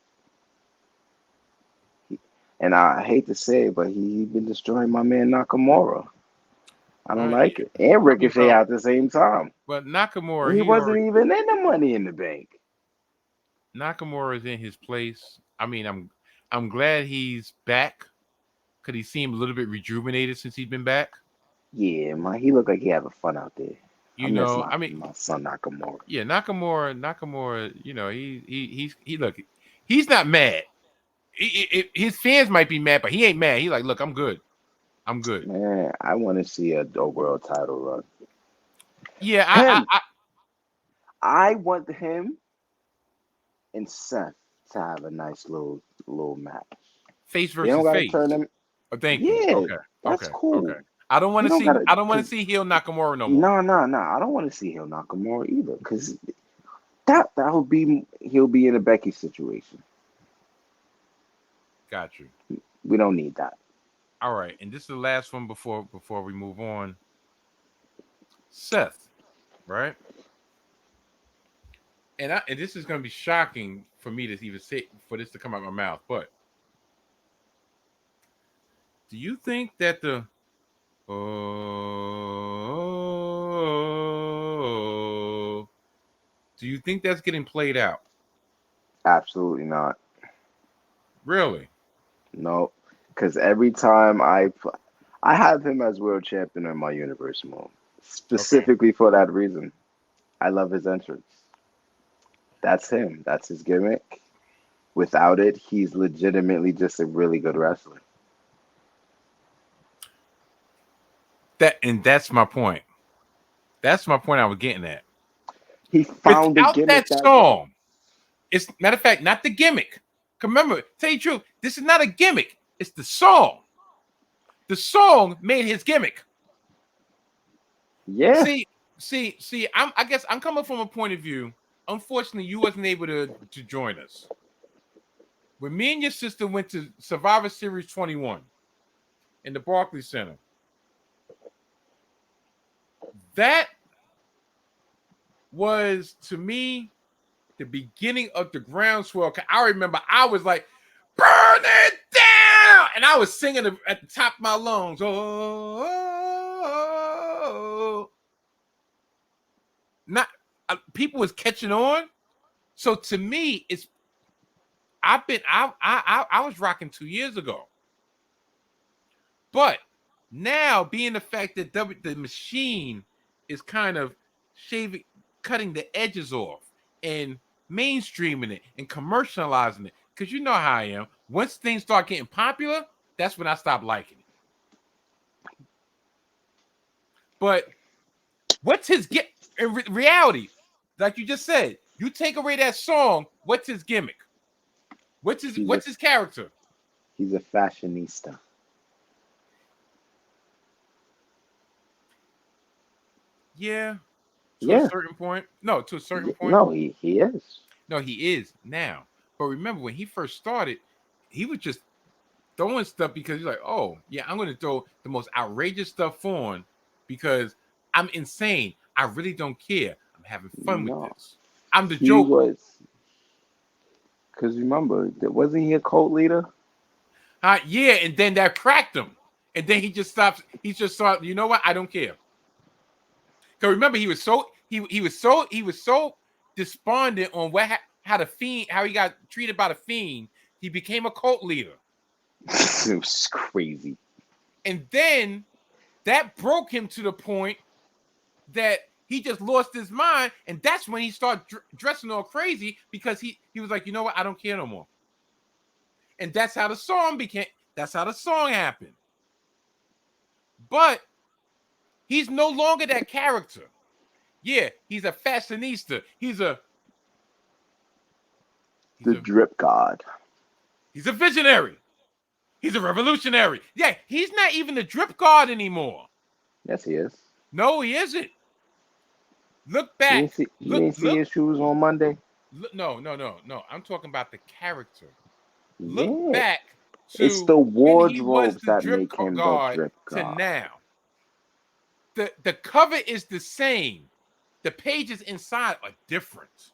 And I hate to say it, but he's been destroying my man Nakamura. I don't like Yeah. it. And I mean, Ricochet well, at the same time. but And he wasn't even in the Money in the Bank. Nakamura is in his place. I mean, I'm glad he's back because he seemed a little bit rejuvenated since he's been back. Yeah, man, he looked like he having fun out there. I You miss know, my I mean, my son Nakamura. yeah, Nakamura. You know, he look, he's not mad. His fans might be mad, but he ain't mad. He like, look, I'm good. I'm good. Man, I want to see a world title run. Yeah, Him, I I want him and Seth to have a nice little match. face They don't versus gotta turn face. him. Oh, thank you. Yeah, Okay, that's okay. cool. I don't want You to don't see. gotta, I don't want to cause see heel Nakamura no more. no. I don't want to see Hill Nakamura either, cause that would be he'll be in a Becky situation. Got you. We don't need that. All right, and this is the last one before we move on. Seth, right? And this is going to be shocking for me to even say for this to come out of my mouth. But do you think that the do you think that's getting played out? Absolutely not. Really? No, because every time I have him as world champion in my universe mode, Okay. specifically for that reason. I love his entrance. That's him. That's his gimmick. Without it, he's legitimately just a really good wrestler. That's my point. That's my point I was getting at. He found a Without gimmick that that works. song, it's matter of fact, not the gimmick. Remember, tell you the truth, this is not a gimmick. It's the song. The song made his gimmick. Yeah. See. I guess I'm coming from a point of view. Unfortunately, you wasn't able to join us. When me and your sister went to Survivor Series 21 in the Barclays Center, that was, to me, the beginning of the groundswell. I remember I was like, burn it down! And I was singing at the top of my lungs. Oh. Not people was catching on. So to me, I was rocking 2 years ago. But now, being the fact that the machine is kind of cutting the edges off and mainstreaming it and commercializing it, because you know how I am. Once things start getting popular, that's when I stop liking it. But what's his in reality? Like you just said, you take away that song, what's his gimmick? What's his character? He's a fashionista. Yeah. To a certain point. No, to a certain point. No, he is. No, he is now. But remember, when he first started, he was just throwing stuff because he's like, oh, yeah, I'm going to throw the most outrageous stuff on because I'm insane. I really don't care. I'm having fun with this. I'm the joke. Because remember, wasn't he a cult leader? Yeah, and then that cracked him. And then he just stops. He just thought, you know what? I don't care. Because remember, he was so despondent on how he got treated by the Fiend. He became a cult leader. It was crazy. And then that broke him to the point that he just lost his mind, and that's when he started dressing all crazy because he was like, you know what, I don't care no more. And that's how the song happened. But he's no longer that character. Yeah, he's a fashionista. He's the drip god. He's a visionary. He's a revolutionary. Yeah, he's not even the drip god anymore. Yes, he is. No, he isn't. Look back. You didn't see his shoes on Monday? No. I'm talking about the character. Yeah. Look back to it's the wardrobes that make him the drip god. To now. The cover is the same. The pages inside are different.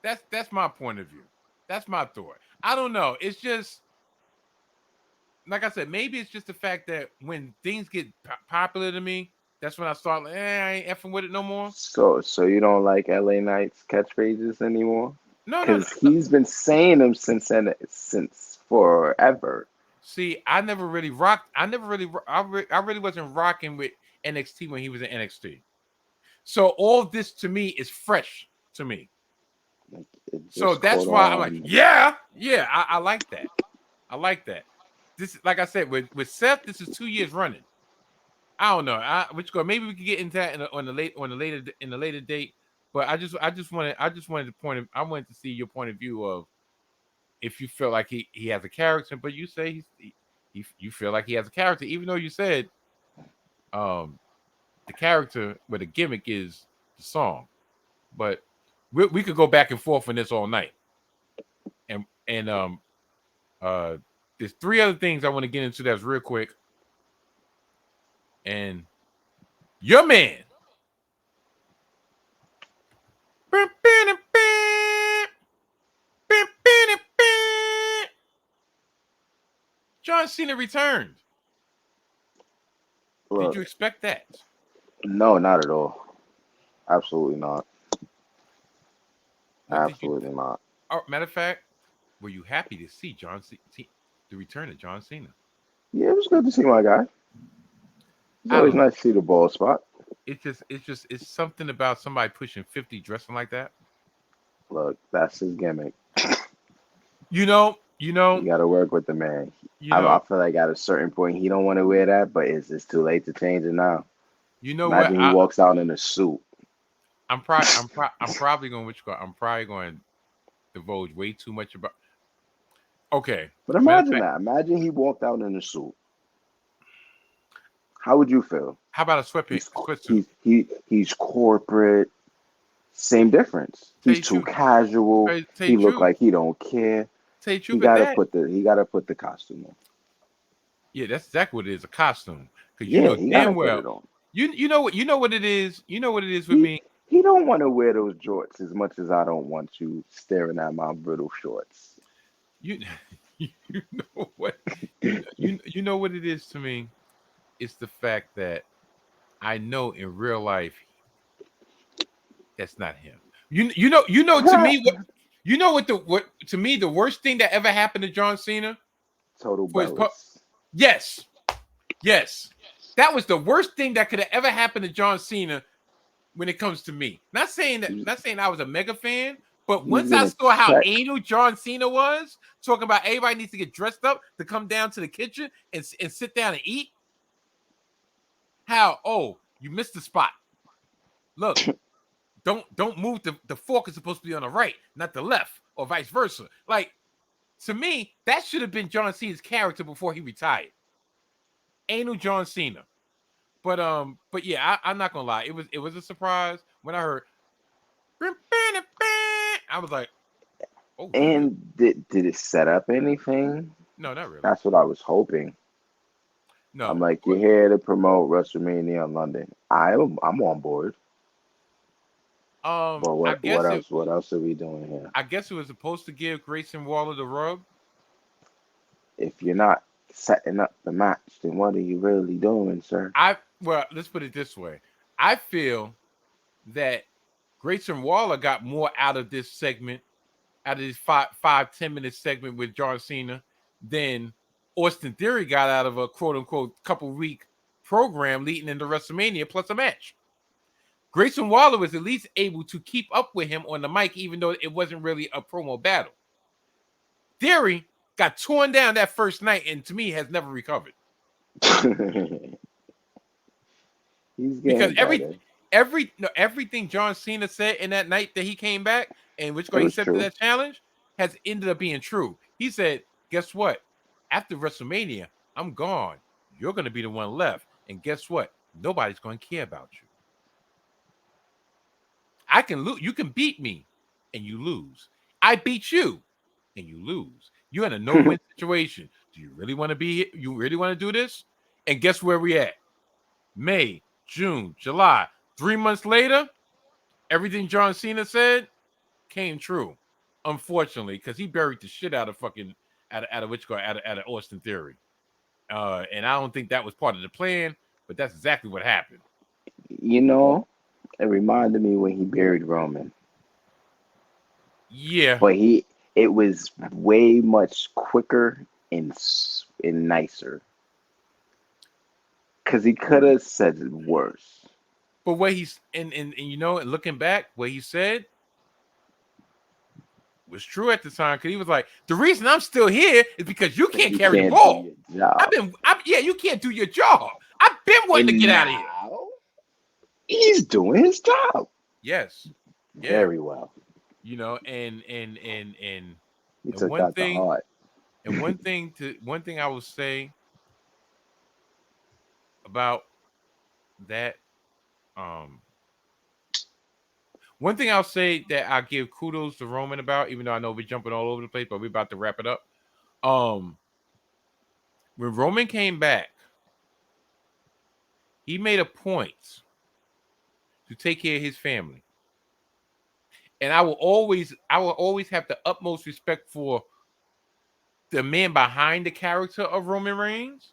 That's my point of view. That's my thought. I don't know. It's just, like I said, maybe it's just the fact that when things get popular to me, that's when I start like, I ain't effing with it no more. So you don't like LA Knight's catchphrases anymore? No. Because he's been saying them since forever. See, I really wasn't rocking with NXT when he was in NXT. So all this to me is fresh to me. So that's why I'm like, yeah, I like that. I like that. This, like I said, with Seth, this is 2 years running. I don't know. Maybe we could get into that in a later date. But I wanted to see your point of view of if you feel like he has a character, but you say you feel like he has a character, even though you said the character with the gimmick is the song. But we could go back and forth on this all night. And there's 3 other things I want to get into that's real quick. And your man. John Cena returned. Look, did you expect that? No, not at all. Absolutely not. Absolutely not. Matter of fact, were you happy to see the return of John Cena? Yeah, it was good to see my guy. It's always nice to see the ball spot. It's something about somebody pushing 50 dressing like that. Look, that's his gimmick. You know. You got to work with the man. I feel like at a certain point he don't want to wear that, but it's too late to change it now. You know Imagine what? He walks out in a suit. I'm probably going to divulge way too much about. Okay. But Matter of imagine fact, that. Imagine he walked out in a suit. How would you feel? how about a sweatsuit? He's corporate. Same difference. Tell He's you too truth. casual. Tell He you look truth. like he don't care. Tell you He truth. At gotta that. put the costume on. Yeah, that's exactly what it is. A costume. Because you Yeah, know he gotta damn put well. it on. You know what it is. You know what it is with He me. he don't want to wear those jorts as much as I don't want you staring at my brittle shorts. You you know what you know what it is to me. It's the fact that I know in real life that's not him. You know to me what what to me the worst thing that ever happened to John Cena Total for his bellis. yes. Yes. That was the worst thing that could have ever happened to John Cena when it comes to me. Not saying I was a mega fan, but He's once I gonna saw how check. anal John Cena was, talking about everybody needs to get dressed up to come down to the kitchen and sit down and eat. How, oh, you missed the spot. Look, don't move the fork is supposed to be on the right, not the left, or vice versa. Like, to me, that should have been John Cena's character before he retired. Anal John Cena. But yeah, I'm not gonna lie. It was a surprise when I heard. I was like, oh shit. And did it set up anything? No, not really. That's what I was hoping. I'm No. like, you're here to promote WrestleMania in London. I'm on board. But I what guess it else? What else are we doing here? I guess it was supposed to give Grayson Waller the rub. If you're not setting up the match, then what are you really doing, sir? Well, let's put it this way. I feel that Grayson Waller got more out of this segment, out of this 10 minute segment with John Cena than Austin Theory got out of a quote unquote couple week program leading into WrestleMania plus a match. Grayson Waller was at least able to keep up with him on the mic, even though it wasn't really a promo battle. Theory got torn down that first night and to me has never recovered. He's Because getting better. everything John Cena said in that night that he came back and which It he was said to true. that challenge has ended up being true. He said, guess what? After WrestleMania, I'm gone. You're going to be the one left. And guess what? Nobody's going to care about you. I can lose. You can beat me and you lose. I beat you and you lose. You're in a no-win situation. Do you really want to be here? You really want to do this? And guess where we at? May, June, July. 3 months later, everything John Cena said came true. Unfortunately, because he buried the shit out of fucking out of Austin Theory. And I don't think that was part of the plan, but that's exactly what happened. You know, it reminded me when he buried Roman. Yeah. But it was way much quicker and nicer. Because he could have said it worse. But what he's and you know, looking back, what he said was true at the time because he was like, the reason I'm still here is because you can't You carry the can't ball. do your job. Yeah, you can't do your job. I've been wanting to And get out of here. now he's doing his job. Yes. Yeah. Very well. You know, and He took that to heart. And one thing I will say about that, one thing I'll say that I give kudos to Roman about, even though I know we're jumping all over the place, but we're about to wrap it up. When Roman came back, he made a point to take care of his family. And I will always have the utmost respect for the man behind the character of Roman Reigns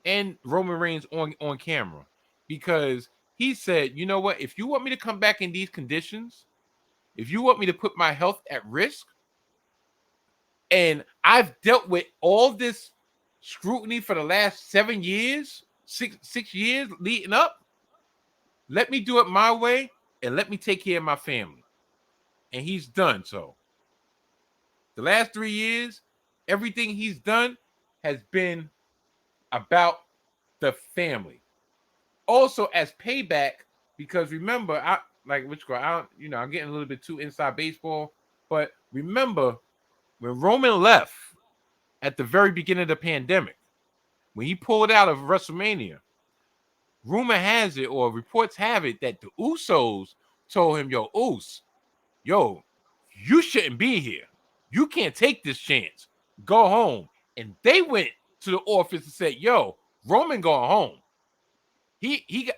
and Roman Reigns on camera. Because he said, you know what, if you want me to come back in these conditions, if you want me to put my health at risk, and I've dealt with all this scrutiny for the last 7 years, six years leading up, let me do it my way and let me take care of my family. And he's done so. The last 3 years, everything he's done has been about the family. Also, as payback, because remember, I'm getting a little bit too inside baseball, but remember when Roman left, at the very beginning of the pandemic, when he pulled out of WrestleMania, rumor has it, or reports have it, that the Usos told him, yo, you shouldn't be here. You can't take this chance. Go home. And they went to the office and said, yo, Roman going home. He's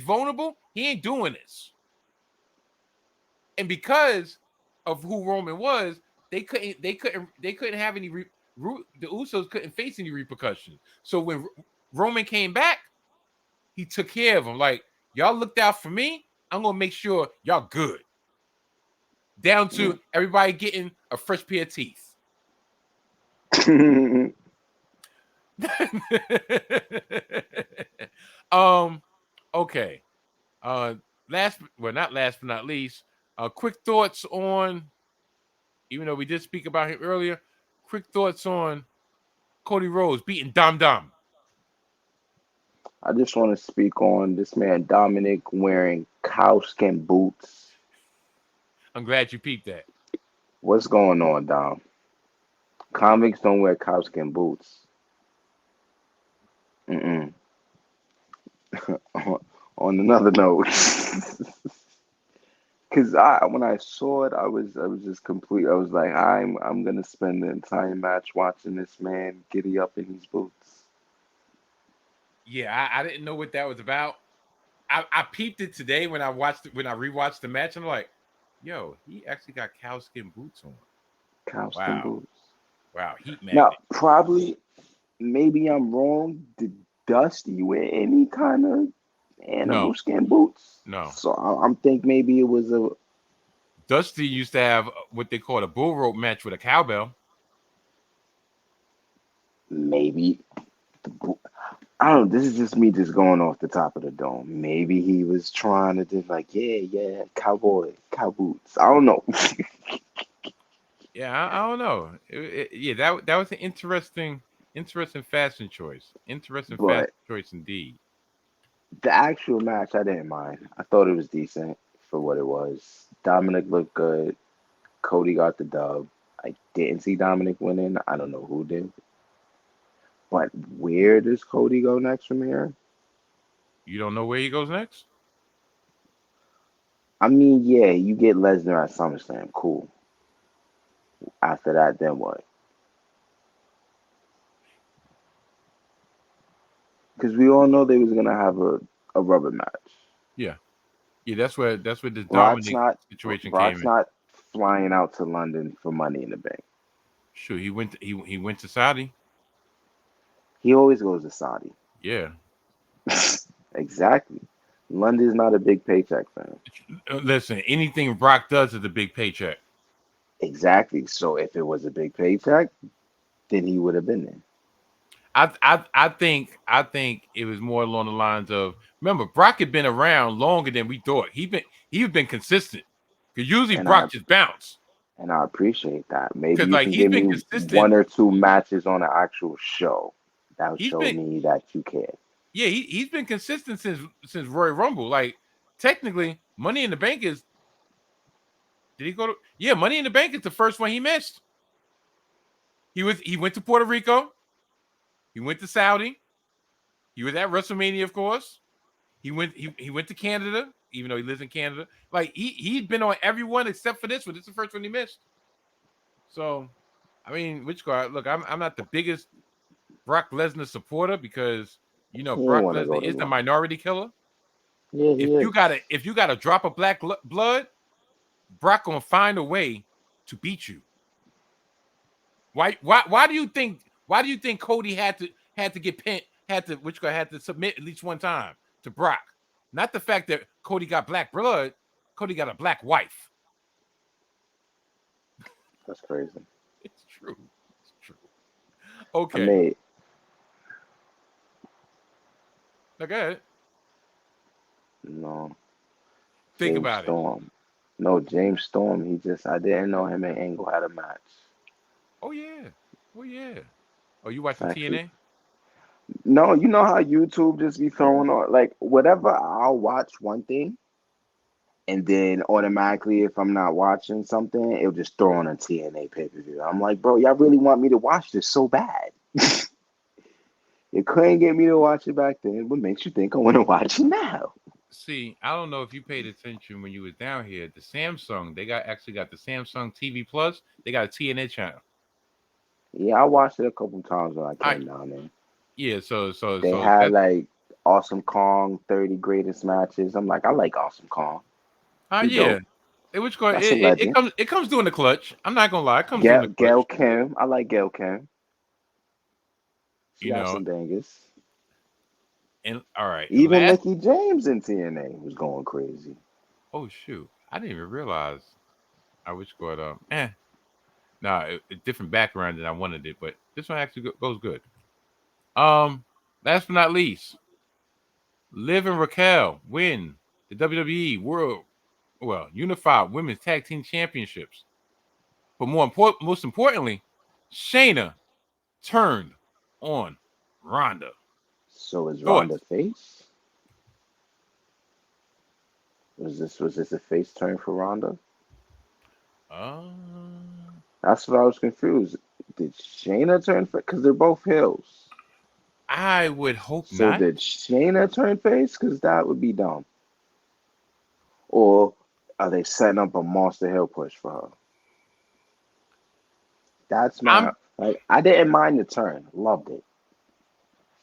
vulnerable. He ain't doing this. And because of who Roman was, they couldn't have any the Usos couldn't face any repercussions. So when Roman came back, he took care of them. Like, y'all looked out for me, I'm gonna make sure y'all good. Down to everybody getting a fresh pair of teeth. Okay. Not last but not least, quick thoughts on, even though we did speak about him earlier, quick thoughts on Cody Rhodes beating Dom. I just want to speak on this man Dominic wearing cowskin boots. I'm glad you peeped that. What's going on, Dom? Convicts don't wear cowskin boots. On another note, because when I saw it, I was just complete. I was like, I'm gonna spend the entire match watching this man giddy up in his boots. Yeah, I didn't know what that was about. I peeped it today when I rewatched the match, and I'm like, yo, he actually got cowskin boots on. Cowskin boots. Wow, heat magnet. Now, probably, maybe I'm wrong. Did Dusty wear any kind of animal skin boots? No. So I'm think maybe it was a. Dusty used to have what they called a bull rope match with a cowbell. Maybe. I don't know. This is just me just going off the top of the dome. Maybe he was trying to just like, yeah, cow boots. I don't know. Yeah, I don't know. That was an interesting fashion choice. Fashion choice indeed. The actual match, I didn't mind. I thought it was decent for what it was. Dominic looked good. Cody got the dub. I didn't see Dominic winning. I don't know who did. But where does Cody go next from here? You don't know where he goes next? I mean, yeah, you get Lesnar at SummerSlam. Cool. After that, then what? Because we all know they was gonna have a rubber match. Yeah, that's where the Dominic situation came in. Brock's not flying out to London for Money in the Bank. Sure, he went to Saudi. He always goes to Saudi. Yeah. Exactly. London's not a big paycheck for him. Listen, anything Brock does is a big paycheck. Exactly. So if it was a big paycheck, then he would have been there. I think it was more along the lines of, remember, Brock had been around longer than we thought. He's been consistent. Because usually Brock just bounce. And I appreciate that. Maybe you like, can give me consistent. 1 or 2 matches on an actual show. That'll show me that you care. Yeah, he's been consistent since Royal Rumble. Like, technically, Money in the Bank is. Did he go to? Yeah, Money in the Bank is the first one he missed. He went to Puerto Rico. He went to Saudi. He was at WrestleMania, of course. He went to Canada, even though he lives in Canada. Like, he'd been on every one except for this one. This is the first one he missed. So, I mean, look, I'm not the biggest Brock Lesnar supporter because Brock Lesnar is the minority killer. Yeah, if you got a drop of black blood, Brock gonna find a way to beat you. Why do you think Cody had to get pinned, had to submit at least one time to Brock? Not the fact that Cody got black blood, Cody got a black wife. That's crazy. It's true. Okay. Go ahead. No. Think James about Storm. It. No, James Storm. I didn't know him and Angle had a match. Oh yeah. Oh, you watching TNA? No, you know how YouTube just be throwing on, like, whatever I'll watch one thing, And then automatically, if I'm not watching something, it'll just throw on a TNA pay-per-view. I'm like, bro, y'all really want me to watch this so bad? You couldn't get me to watch it back then. What makes you think I want to watch it now? See, I don't know if you paid attention when you was down here. The Samsung, they actually got the Samsung TV Plus. They got a TNA channel. Yeah, I watched it a couple times when I I came down there. Yeah, They so had that like Awesome Kong 30 greatest matches. I'm like, I like Awesome Kong. He yeah. dope. That's a It legend. comes doing the clutch. I'm not gonna lie, it comes doing the Gail clutch. Kim. I like Gail Kim. She You got know, some bangers. and all right, and Even last Mickey James in TNA was going crazy. oh shoot, I didn't even realize I wish squad nah, a different background than I wanted it, but this one actually goes good. Last but not least, Liv and Raquel win the WWE Unified Women's Tag Team Championships. But most importantly, Shayna turned on Ronda. So is Ronda Thoughts? face? Was this a face turn for Ronda? Uh, That's what I was confused. Did Shayna turn face? Because they're both heels. I would hope So not. did Shayna turn face? Because that would be dumb. Or are they setting up a Monster Hill push for her? That's my I'm like. I didn't mind the turn. Loved it.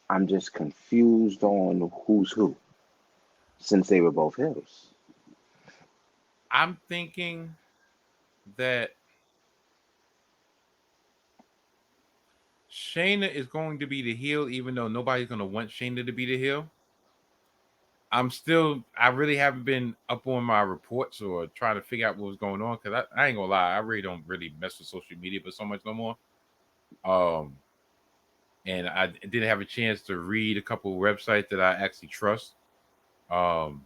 I'm just confused on who's who since they were both heels. I'm thinking that Shayna is going to be the heel, even though nobody's going to want Shayna to be the heel. I really haven't been up on my reports or trying to figure out what was going on because I ain't gonna lie, I really don't really mess with social media but so much no more. Um, and I didn't have a chance to read a couple of websites that I actually trust. Um,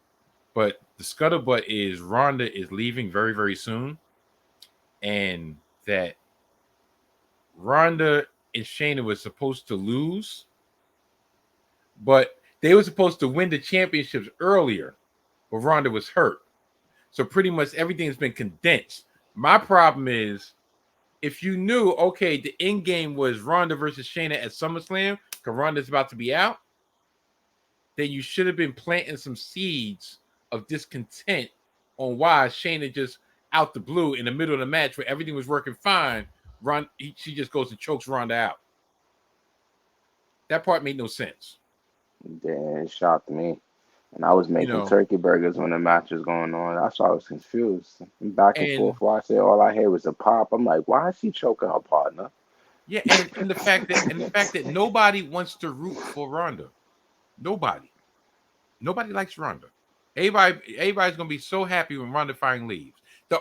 but the scuttlebutt is Ronda is leaving very, very soon, and that Ronda and Shayna was supposed to lose, but they were supposed to win the championships earlier, but Ronda was hurt. So pretty much everything's been condensed. My problem is if you knew, okay, the end game was Ronda versus Shayna at SummerSlam, because Ronda's about to be out, then you should have been planting some seeds of discontent on why Shayna just out the blue in the middle of the match where everything was working fine, she just goes and chokes Ronda out. That part made no sense. Then it shocked me. And I was You making know, turkey burgers when the match was going on. That's why I was confused. Back and and forth watching it, all I heard was a pop. I'm like, why is she choking her partner? yeah, and the fact that nobody wants to root for Ronda. Nobody likes Ronda. Everybody's gonna be so happy when Ronda finally leaves. The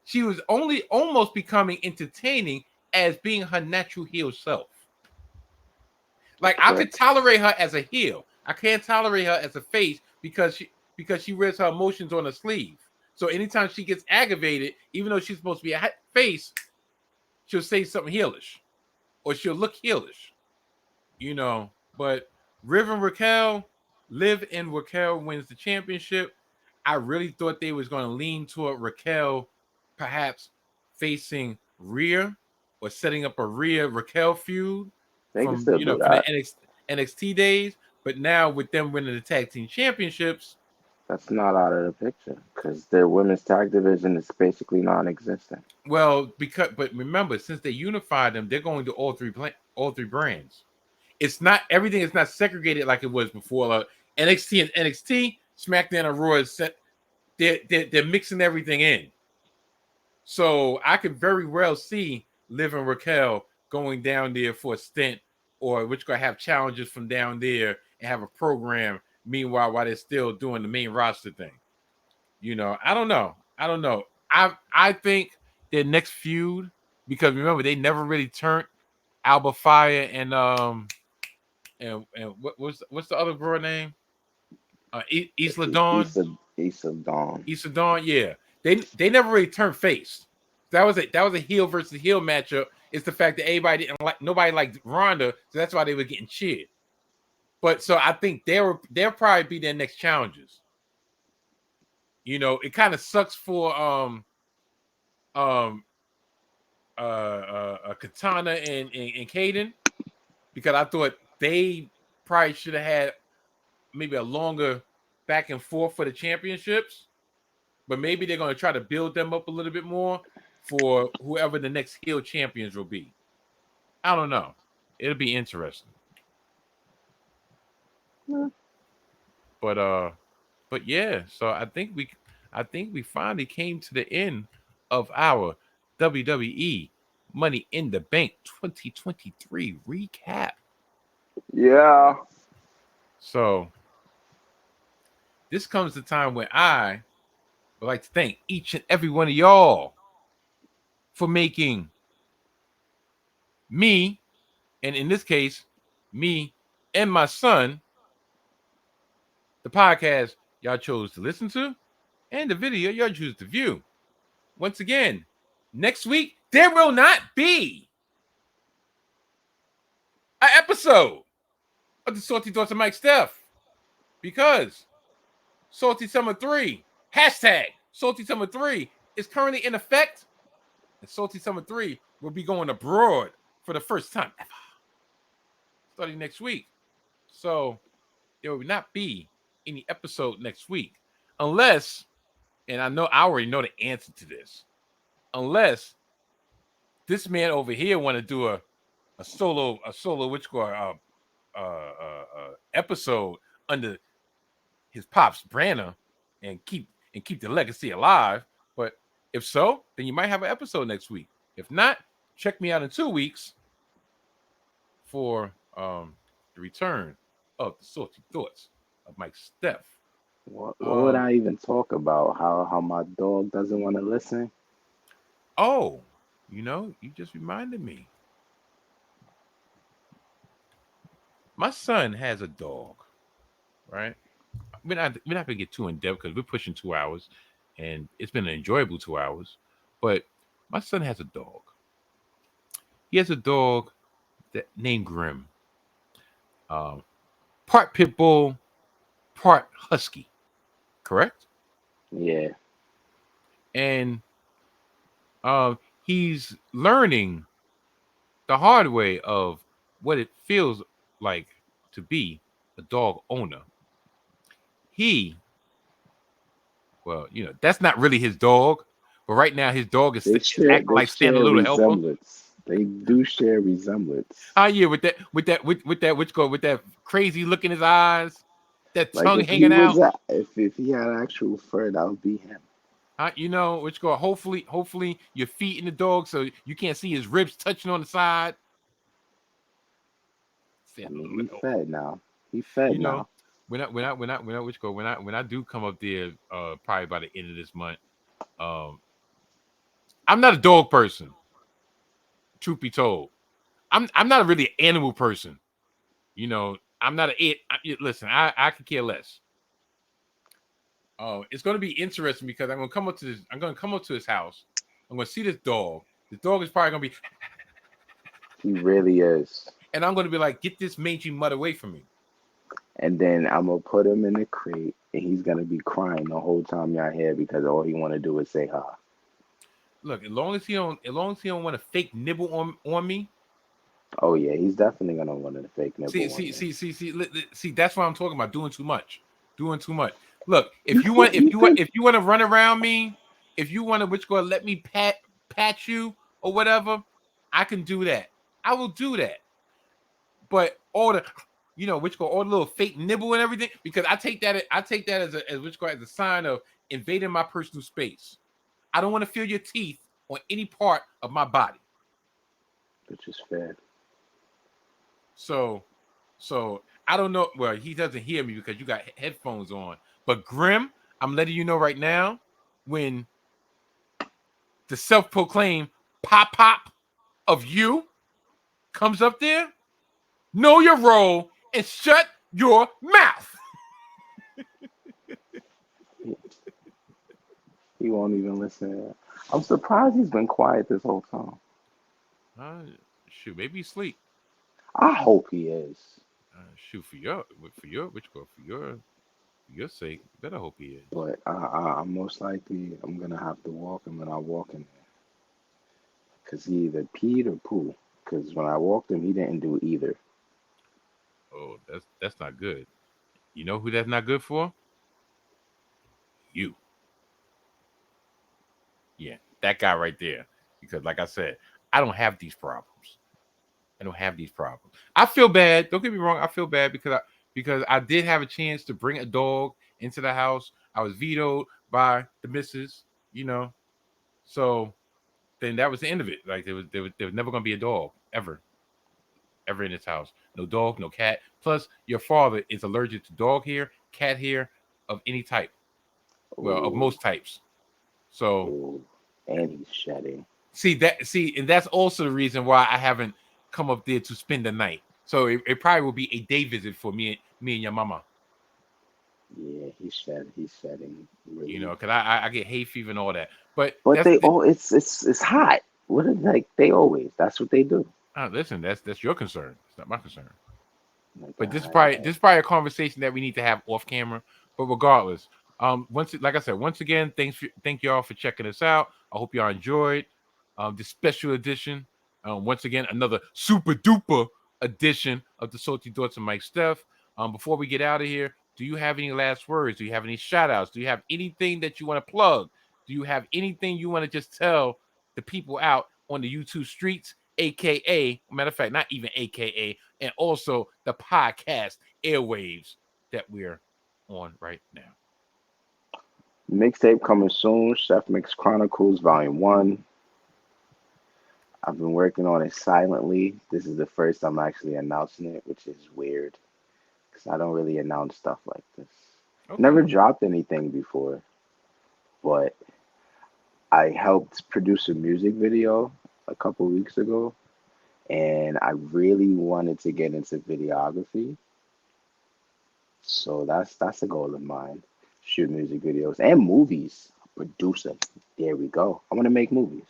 she was only almost becoming entertaining as being her natural heel self. Like I could Correct. tolerate her as a heel. I can't tolerate her as a face because she wears her emotions on her sleeve. So anytime she gets aggravated, even though she's supposed to be a face, she'll say something heelish or she'll look heelish. You know, but Liv and Raquel wins the championship. I really thought they was going to lean toward Raquel perhaps facing Rhea or setting up a Rhea Raquel feud They can still do from the that. NXT days. But now with them winning the tag team championships, That's not out of the picture because their women's tag division is basically non-existent. but remember, since they unified them, they're going to all three brands. It's not everything is not segregated like it was before. NXT and NXT, SmackDown and Raw is set. They're mixing everything in. So I could very well see Liv and Raquel going down there for a stint, or which gonna have challenges from down there and have a program. Meanwhile, while they're still doing the main roster thing, I don't know. I think their next feud, because remember they never really turned Alba Fire and what's the other girl name? Isla Dawn. Issa Dawn. Isla Dawn. Yeah, they never really turned face. That was a heel versus heel matchup. It's the fact that nobody liked Ronda, so that's why they were getting cheered. But so I think they'll probably be their next challenges. You know, it kind of sucks for Katana and Caden, because I thought they probably should have had maybe a longer back and forth for the championships, but maybe they're going to try to build them up a little bit more for whoever the next heel champions will be. I don't know. It'll be interesting. Yeah. But yeah, so I think we finally came to the end of our WWE Money in the Bank 2023 recap. Yeah. So this comes the time when I would like to thank each and every one of y'all for making me, and in this case, me and my son, the podcast y'all chose to listen to, and the video y'all choose to view. Once again, next week, there will not be an episode of the Salty Thoughts of Mike Steph, because Salty Summer 3, hashtag Salty Summer 3, is currently in effect, and Salty Summer 3 will be going abroad for the first time ever, starting next week. So there will not be any episode next week, unless, and I already know the answer to this, unless this man over here want to do a solo episode under his pops banner and keep the legacy alive. But if so, then you might have an episode next week. If not, check me out in 2 weeks for the return of the Salty Thoughts of Mike Steph. What would I even talk about? How my dog doesn't want to listen? Oh, you just reminded me. My son has a dog, right? We're not gonna get too in depth because we're pushing 2 hours, and it's been an enjoyable 2 hours. But my son has a dog. He has a dog named Grim. Part pit bull, part husky. Correct? Yeah. And he's learning the hard way of what it feels like to be a dog owner. That's not really his dog, but right now his dog is acting like Stan, the little helper. Resemblance. They do share resemblance. Oh yeah, with that crazy look in his eyes, that Like tongue if he hanging was out. if he had actual fur, that would be him. Hopefully your feet in the dog so you can't see his ribs touching on the side. I mean, he fed now. He fed now. When I do come up there, probably by the end of this month, I'm not a dog person. Truth be told, I'm not really an animal person. I'm not listen. I could care less. It's going to be interesting because I'm going to come up to his house. I'm going to see this dog. The dog is probably going to be. He really is. And I'm going to be like, get this mangy mutt away from me. And then I'm gonna put him in the crate, and he's gonna be crying the whole time y'all here because all he want to do is say hi. Look, as long as he don't want to fake nibble on me. Oh yeah, he's definitely gonna want to fake nibble. See. That's what I'm talking about. Doing too much. Look, if you want to run around me, if you want to let me pat you or whatever, I can do that. I will do that. But all the all the little fake nibble and everything, because I take that as a sign of invading my personal space. I don't want to feel your teeth on any part of my body. Which is fair. So I don't know. Well, he doesn't hear me because you got headphones on. But Grim, I'm letting you know right now, when the self-proclaimed pop of you comes up there, know your role and shut your mouth. He won't even listen. I'm surprised he's been quiet this whole time. Shoot, maybe he's asleep. I hope he is. Shoot, for your For your sake, better hope he is. But I'm most likely I'm gonna have to walk him when I walk him, cause he either peed or poo. Cause when I walked him, he didn't do either. Oh, that's not good. You know who that's not good for? You. Yeah, that guy right there. Because like I said, I don't have these problems. I don't have these problems. I feel bad. Don't get me wrong. I feel bad because I did have a chance to bring a dog into the house. I was vetoed by the missus. You know, so then that was the end of it. Like there was never gonna be a dog ever in this house. No dog, no cat. Plus, your father is allergic to dog hair, cat hair of any type. Well, of Oh, most types. So oh, and he's shedding. and that's also the reason why I haven't come up there to spend the night. So it probably will be a day visit for me and your mama. Yeah, he's shedding You really. know, because I get hay fever and all that. But But that's they all it's hot. What is like they always? That's what they do. listen. That's your concern. It's not my concern. Like But this is probably a conversation that we need to have off camera. But regardless, like I said, once again, thank y'all for checking us out. I hope y'all enjoyed this special edition. Once again, another super duper edition of the Salty Thoughts of Mike Steph. Before we get out of here, do you have any last words? Do you have any shout outs? Do you have anything that you want to plug? Do you have anything you want to just tell the people out on the YouTube streets, aka, matter of fact, not even aka, and also the podcast airwaves that we're on right now? mixtape coming soon. Chef Mix Chronicles Volume One. I've been working on it silently. This is the first I'm actually announcing it, which is weird because I don't really announce stuff like this. Okay. Never dropped anything before, but I helped produce a music video a couple weeks ago, and I really wanted to get into videography. So that's a goal of mine. Shoot music videos and movies. Producer. There we go. I want to make movies.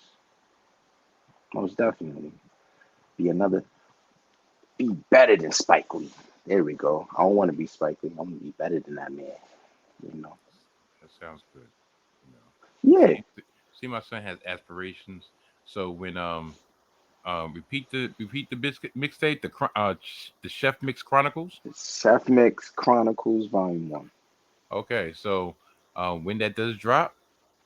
Most definitely. Be another be better than Spike Lee. There we go. I don't want to be Spike Lee. I want to be better than that man. You know. That sounds good. You know, Yeah. see, my son has aspirations. So when repeat the biscuit mixtape, the Chef Mix Chronicles. Chef Mix Chronicles Volume One. Okay, so when that does drop,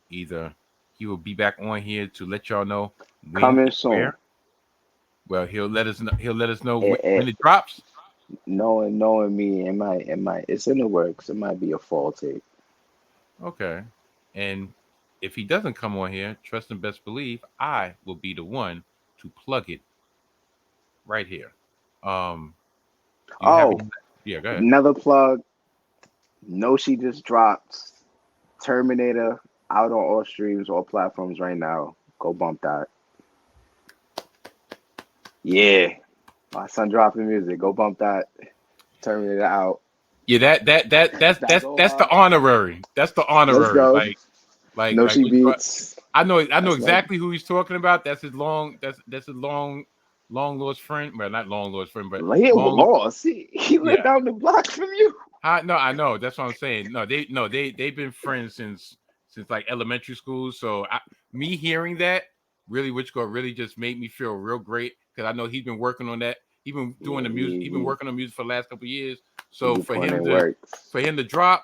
either he will be back on here to let y'all know when Coming and soon. where. Well, he'll let us know. He'll let us know when It, it drops. knowing me, it might it's in the works. It might be a fall tape. Okay, and if he doesn't come on here, trust and best believe I will be the one to plug it right here. Um, do you have Oh, any? Yeah, go ahead. another plug. No, she just dropped Terminator out on all streams, all platforms right now. Go bump that. Yeah, my son dropping music. Go bump that. Terminator out. Yeah, That's all that's the out. honorary. That's the Let's honorary. go. No, Like she which one? beats. I know That's like exactly who he's talking about. That's his long lost friend. Well, not long lost friend, but he long. lost. He lived Yeah, down the block from you. I know. That's what I'm saying. No, they've been friends since like elementary school. So me hearing that really, which go really just made me feel real great because I know he's been working on that. He's been doing Yeah, the music. He's been working on music for the last couple of years. he So be for putting him in to works. drop,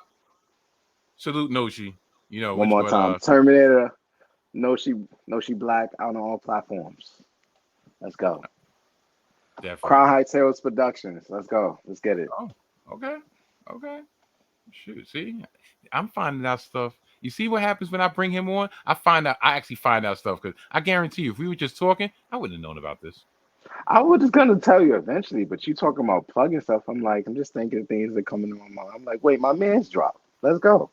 salute Noshi. You know One which more go time. Terminator. No, she black out on all platforms. Let's go. Crown definitely. High Tales Productions. Let's go. Let's get it. Oh, okay, okay. Shoot, see, I'm finding out stuff. You see what happens when I bring him on? I actually find out stuff because I guarantee you, if we were just talking, I wouldn't have known about this. I was just gonna tell you eventually, but you talking about plugging stuff. I'm just thinking of things that come into my mind. I'm like, wait, my man's dropped. Let's go.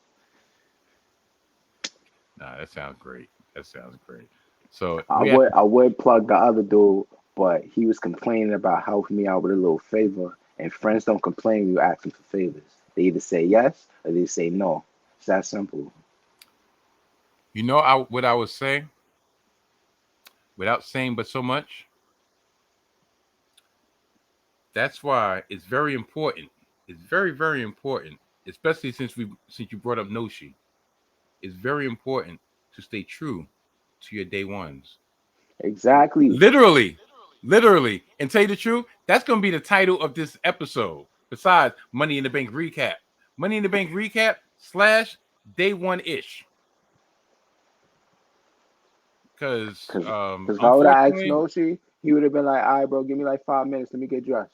Nah, that sounds great. That sounds great. So I we have would I would plug the other dude, but he was complaining about helping me out with a little favor. And friends don't complain when you ask them for favors. They either say yes or they say no. It's that simple. what I would say without saying but so much. That's why it's very important. It's very, very important especially since you brought up Noshi, it's very important to stay true to your day ones. Exactly. Literally. And tell you the truth, that's going to be the title of this episode. Besides Money in the Bank recap. Money in the Bank recap / day one ish. Because Because how would I ask unfortunately, Noshi? He would have been like, all right, bro, give me like 5 minutes. Let me get dressed.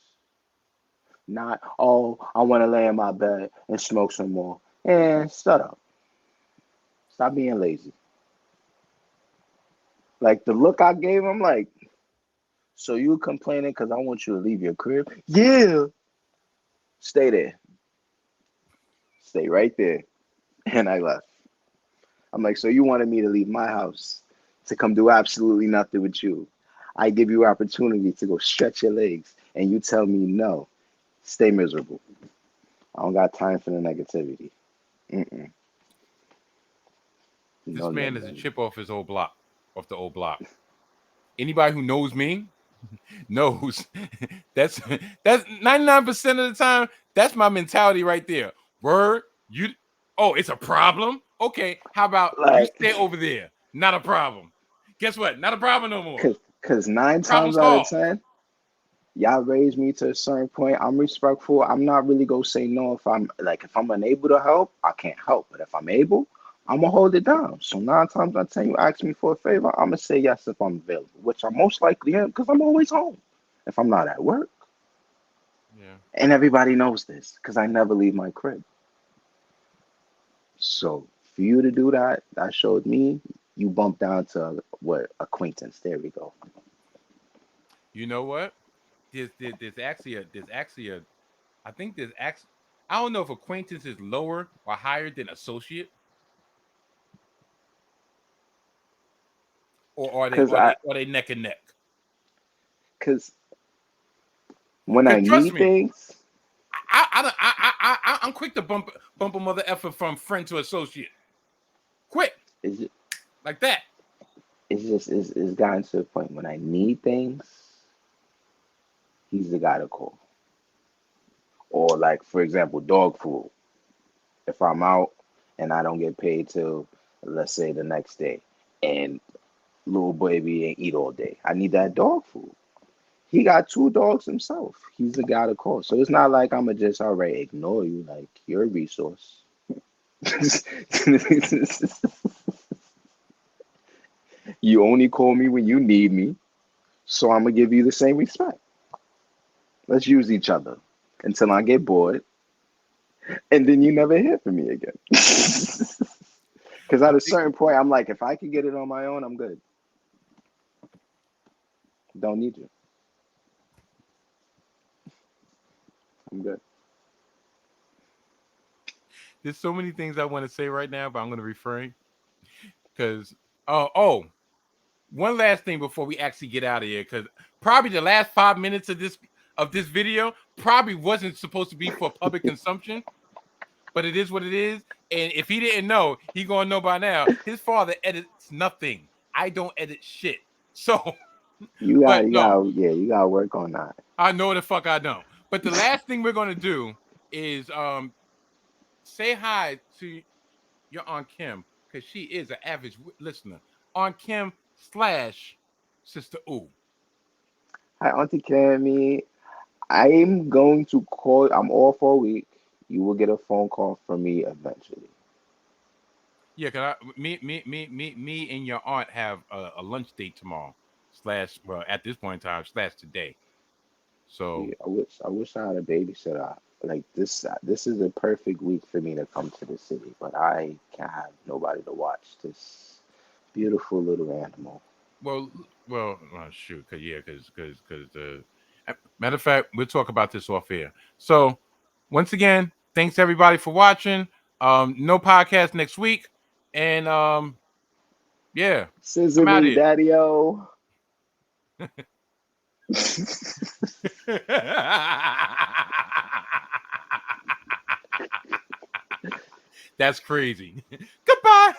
Not, oh, I want to lay in my bed and smoke some more. And shut up. Stop being lazy. Like the look I gave him, like, so you complaining because I want you to leave your crib? Yeah. Stay there. Stay right there. And I left. I'm like, so you wanted me to leave my house to come do absolutely nothing with you. I give you opportunity to go stretch your legs, and you tell me no. Stay miserable. I don't got time for the negativity. Mm-mm. this No man is a negativity. chip off the old block. Anybody who knows me knows that's 99% of the time. That's my mentality right there. Word, it's a problem. Okay, how about you Like, stay over there? Not a problem. Guess what? Not a problem no more. because 9 Problem times out of solved. 10, y'all raised me to a certain point. I'm respectful. I'm not really gonna say no if I'm unable to help, I can't help. But if I'm able, I'm gonna hold it down. So 9 times out of 10, you ask me for a favor, I'm gonna say yes if I'm available, which I most likely am because I'm always home if I'm not at work. Yeah. And everybody knows this because I never leave my crib. So for you to do that, that showed me you bumped down to what acquaintance. There we go. You know what? There's actually a I think there's actually I don't know if acquaintance is lower or higher than associate, or Cause I are they neck and neck? cause when I Because trust need me, things, I'm quick to bump a mother effer from friend to associate. Quick, it's just, like that. it's gotten to the point when I need things, he's the guy to call. Or like for example, dog food. If I'm out and I don't get paid till let's say the next day, and little baby ain't eat all day, I need that dog food. He got 2 dogs himself. He's the guy to call. So it's not like I'm gonna just already ignore you. Like you're a resource. You only call me when you need me. So I'm gonna give you the same respect. Let's use each other until I get bored, and then you never hear from me again. Because I at a think certain point, I'm like, if I can get it on my own, I'm good. Don't need you. I'm good. there's so many things I want to say right now, but I'm going to refrain because one last thing before we actually get out of here, because probably the last 5 minutes of this video probably wasn't supposed to be for public consumption, but it is what it is. And if he didn't know, he gonna know by now. His father edits nothing. I don't edit shit. So, but no, You gotta work on that. I know the fuck I don't. But the last thing we're gonna do is say hi to your Aunt Kim, because she is an average listener. Aunt Kim / Sister Ooh. Hi, Auntie Cammy. I'm going to call. I'm off for a week. You will get a phone call from me eventually. Yeah, cause me and your aunt have a lunch date tomorrow / well at this point in time / today. So Yeah, I wish I had a babysitter. Like this. This is a perfect week for me to come to the city, but I can't have nobody to watch this beautiful little animal. well shoot, cause the matter of fact, we'll talk about this off air. So once again, thanks everybody for watching. No podcast next week, and yeah, Scissor I'm out me, here. daddy-o. That's crazy. Goodbye.